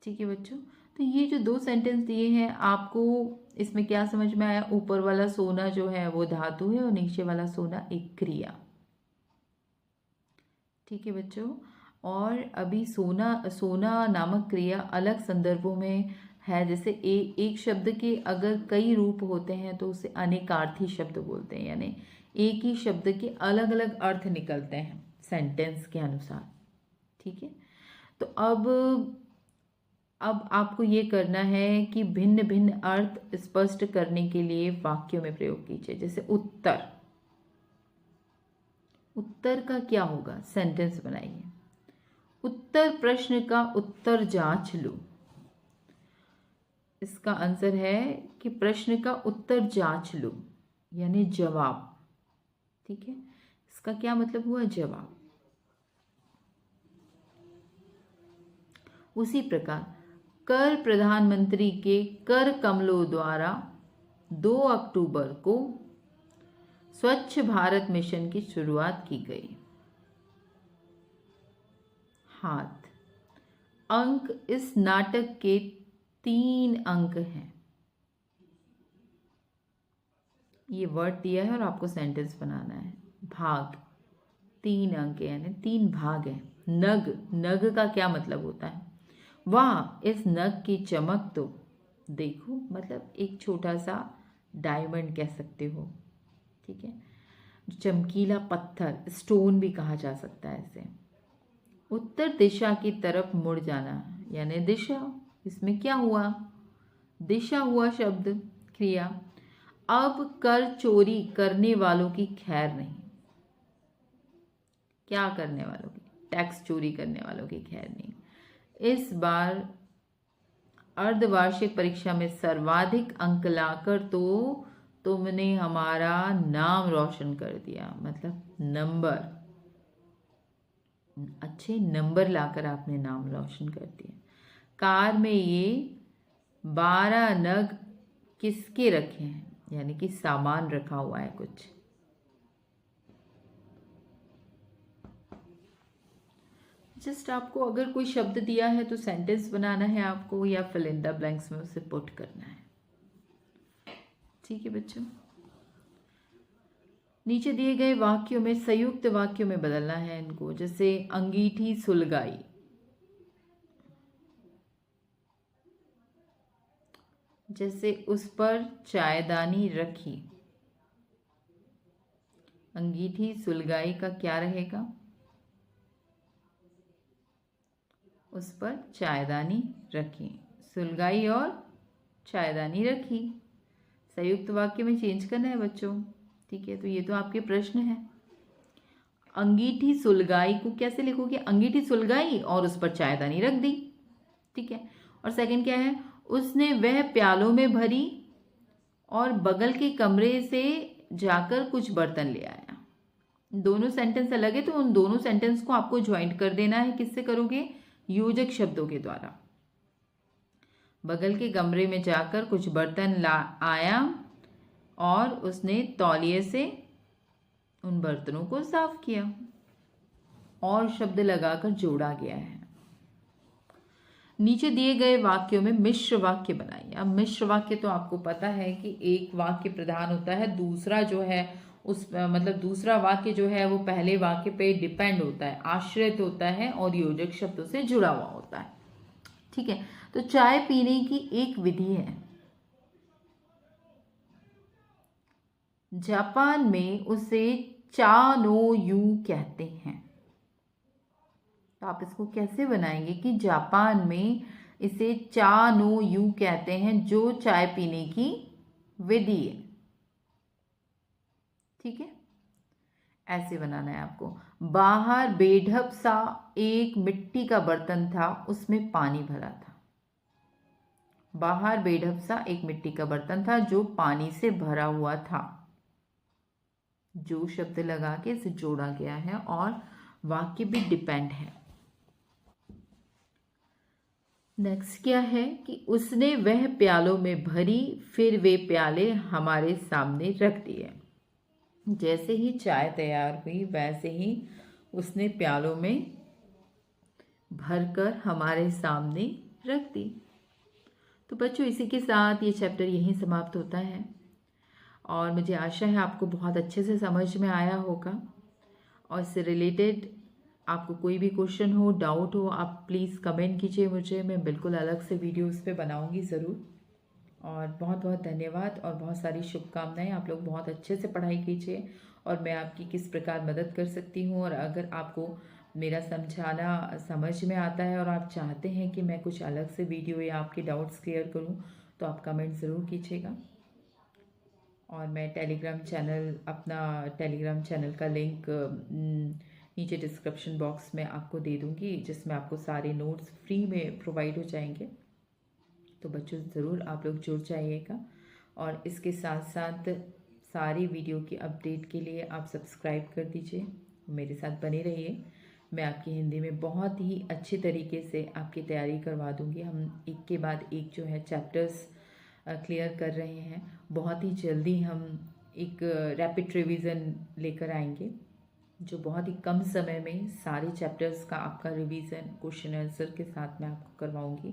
ठीक है बच्चों, तो ये जो दो सेंटेंस दिए हैं, आपको इसमें क्या समझ में आया। ऊपर वाला सोना जो है वो धातु है और नीचे वाला सोना एक क्रिया। ठीक है बच्चों, और अभी सोना नामक क्रिया अलग संदर्भों में है। जैसे एक शब्द के अगर कई रूप होते हैं तो उसे अनेकार्थी शब्द बोलते हैं, यानी एक ही शब्द के अलग अलग अर्थ निकलते हैं सेंटेंस के अनुसार। ठीक है, तो अब आपको ये करना है कि भिन्न भिन्न अर्थ स्पष्ट करने के लिए वाक्यों में प्रयोग कीजिए। जैसे उत्तर, उत्तर का क्या होगा, सेंटेंस बनाइए। उत्तर प्रश्न का उत्तर जांच लो। इसका आंसर है कि प्रश्न का उत्तर जांच लो, यानी जवाब। ठीक है, इसका क्या मतलब हुआ, जवाब। उसी प्रकार कर प्रधानमंत्री के कर कमलों द्वारा 2 अक्टूबर को स्वच्छ भारत मिशन की शुरुआत की गई। हाथ, अंक इस नाटक के 3 अंक हैं। ये वर्ड दिया है और आपको सेंटेंस बनाना है। भाग, 3 अंक है यानी 3 भाग है। नग, नग का क्या मतलब होता है, वाह इस नग की चमक तो देखो, मतलब एक छोटा सा डायमंड कह सकते हो। ठीक है, चमकीला पत्थर, स्टोन भी कहा जा सकता है इसे। उत्तर दिशा की तरफ मुड़ जाना यानी दिशा, इसमें क्या हुआ, दिशा हुआ शब्द क्रिया। अब कर चोरी करने वालों की खैर नहीं, क्या करने वालों की, टैक्स चोरी करने वालों की खैर नहीं। इस बार अर्धवार्षिक परीक्षा में सर्वाधिक अंक लाकर तो तुमने हमारा नाम रोशन कर दिया, मतलब नंबर, अच्छे नंबर लाकर आपने नाम रोशन कर दिया। कार में ये 12 नग किसके रखे हैं, यानी कि सामान रखा हुआ है कुछ। जस्ट आपको अगर कोई शब्द दिया है तो सेंटेंस बनाना है आपको, या फिल इन द ब्लैंक्स में उसे पुट करना है। ठीक है बच्चों, नीचे दिए गए वाक्यों में संयुक्त वाक्यों में बदलना है इनको। जैसे अंगीठी सुलगाई, जैसे उस पर चायदानी रखी। अंगीठी सुलगाई का क्या रहेगा, उस पर चायदानी रखी। सुलगाई और चायदानी रखी। संयुक्त वाक्य में चेंज करना है बच्चों, ठीक है। तो ये तो आपके प्रश्न है। अंगीठी सुलगाई को कैसे लिखोगे? अंगीठी सुलगाई और उस पर चायदानी रख दी, ठीक है। और सेकंड क्या है? उसने वह प्यालों में भरी और बगल के कमरे से जाकर कुछ बर्तन ले आया। दोनों सेंटेंस अलग है, तो उन दोनों सेंटेंस को आपको ज्वाइंट कर देना है। किससे करोगे? योजक शब्दों के द्वारा। बगल के कमरे में जाकर कुछ बर्तन ला आया और उसने तौलिए से उन बर्तनों को साफ किया। और शब्द लगाकर जोड़ा गया है। नीचे दिए गए वाक्यों में मिश्र वाक्य बनाइए। अब मिश्र वाक्य तो आपको पता है कि एक वाक्य प्रधान होता है, दूसरा जो है मतलब दूसरा वाक्य जो है वो पहले वाक्य पे डिपेंड होता है, आश्रित होता है और योजक शब्दों से जुड़ा हुआ होता है, ठीक है। तो चाय पीने की एक विधि है। जापान में उसे चा नो यू कहते हैं। तो आप इसको कैसे बनाएंगे कि जापान में इसे चा नो यू कहते हैं, जो चाय पीने की विधि है, ठीक है। ऐसे बनाना है आपको। बाहर बेढप सा एक मिट्टी का बर्तन था, उसमें पानी भरा था। बाहर बेढप सा एक मिट्टी का बर्तन था जो पानी से भरा हुआ था। जो शब्द लगा के इसे जोड़ा गया है और वाक्य भी डिपेंड है। नेक्स्ट क्या है कि उसने वह प्यालों में भरी, फिर वे प्याले हमारे सामने रख दिए। जैसे ही चाय तैयार हुई वैसे ही उसने प्यालों में भरकर हमारे सामने रख दी। तो बच्चों, इसी के साथ ये चैप्टर यहीं समाप्त होता है और मुझे आशा है आपको बहुत अच्छे से समझ में आया होगा। और इससे रिलेटेड आपको कोई भी क्वेश्चन हो, डाउट हो, आप प्लीज़ कमेंट कीजिए मुझे। मैं बिल्कुल अलग से वीडियो उस पर बनाऊँगी ज़रूर। और बहुत बहुत धन्यवाद और बहुत सारी शुभकामनाएं। आप लोग बहुत अच्छे से पढ़ाई कीजिए और मैं आपकी किस प्रकार मदद कर सकती हूँ, और अगर आपको मेरा समझाना समझ में आता है और आप चाहते हैं कि मैं कुछ अलग से वीडियो या आपके डाउट्स क्लियर करूँ, तो आप कमेंट ज़रूर कीजिएगा। और मैं टेलीग्राम चैनल, अपना टेलीग्राम चैनल का लिंक नीचे डिस्क्रिप्शन बॉक्स में आपको दे दूँगी, जिसमें आपको सारे नोट्स फ्री में प्रोवाइड हो जाएंगे। तो बच्चों, ज़रूर आप लोग जुड़ जाइएगा। और इसके साथ साथ सारी वीडियो की अपडेट के लिए आप सब्सक्राइब कर दीजिए, मेरे साथ बने रहिए। मैं आपकी हिंदी में बहुत ही अच्छे तरीके से आपकी तैयारी करवा दूँगी। हम एक के बाद एक जो है चैप्टर्स क्लियर कर रहे हैं। बहुत ही जल्दी हम एक रैपिड रिवीजन लेकर आएंगे, जो बहुत ही कम समय में सारे चैप्टर्स का आपका रिवीजन क्वेश्चन आंसर के साथ मैं आपको करवाऊंगी।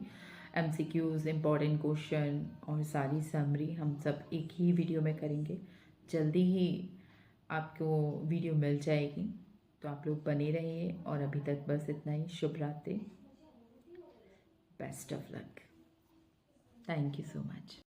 MCQs, इम्पॉर्टेंट क्वेश्चन और सारी समरी हम सब एक ही वीडियो में करेंगे। जल्दी ही आपको वीडियो मिल जाएगी, तो आप लोग बने रहिए। और अभी तक बस इतना ही। शुभ रात्रि, best of luck, thank you so much.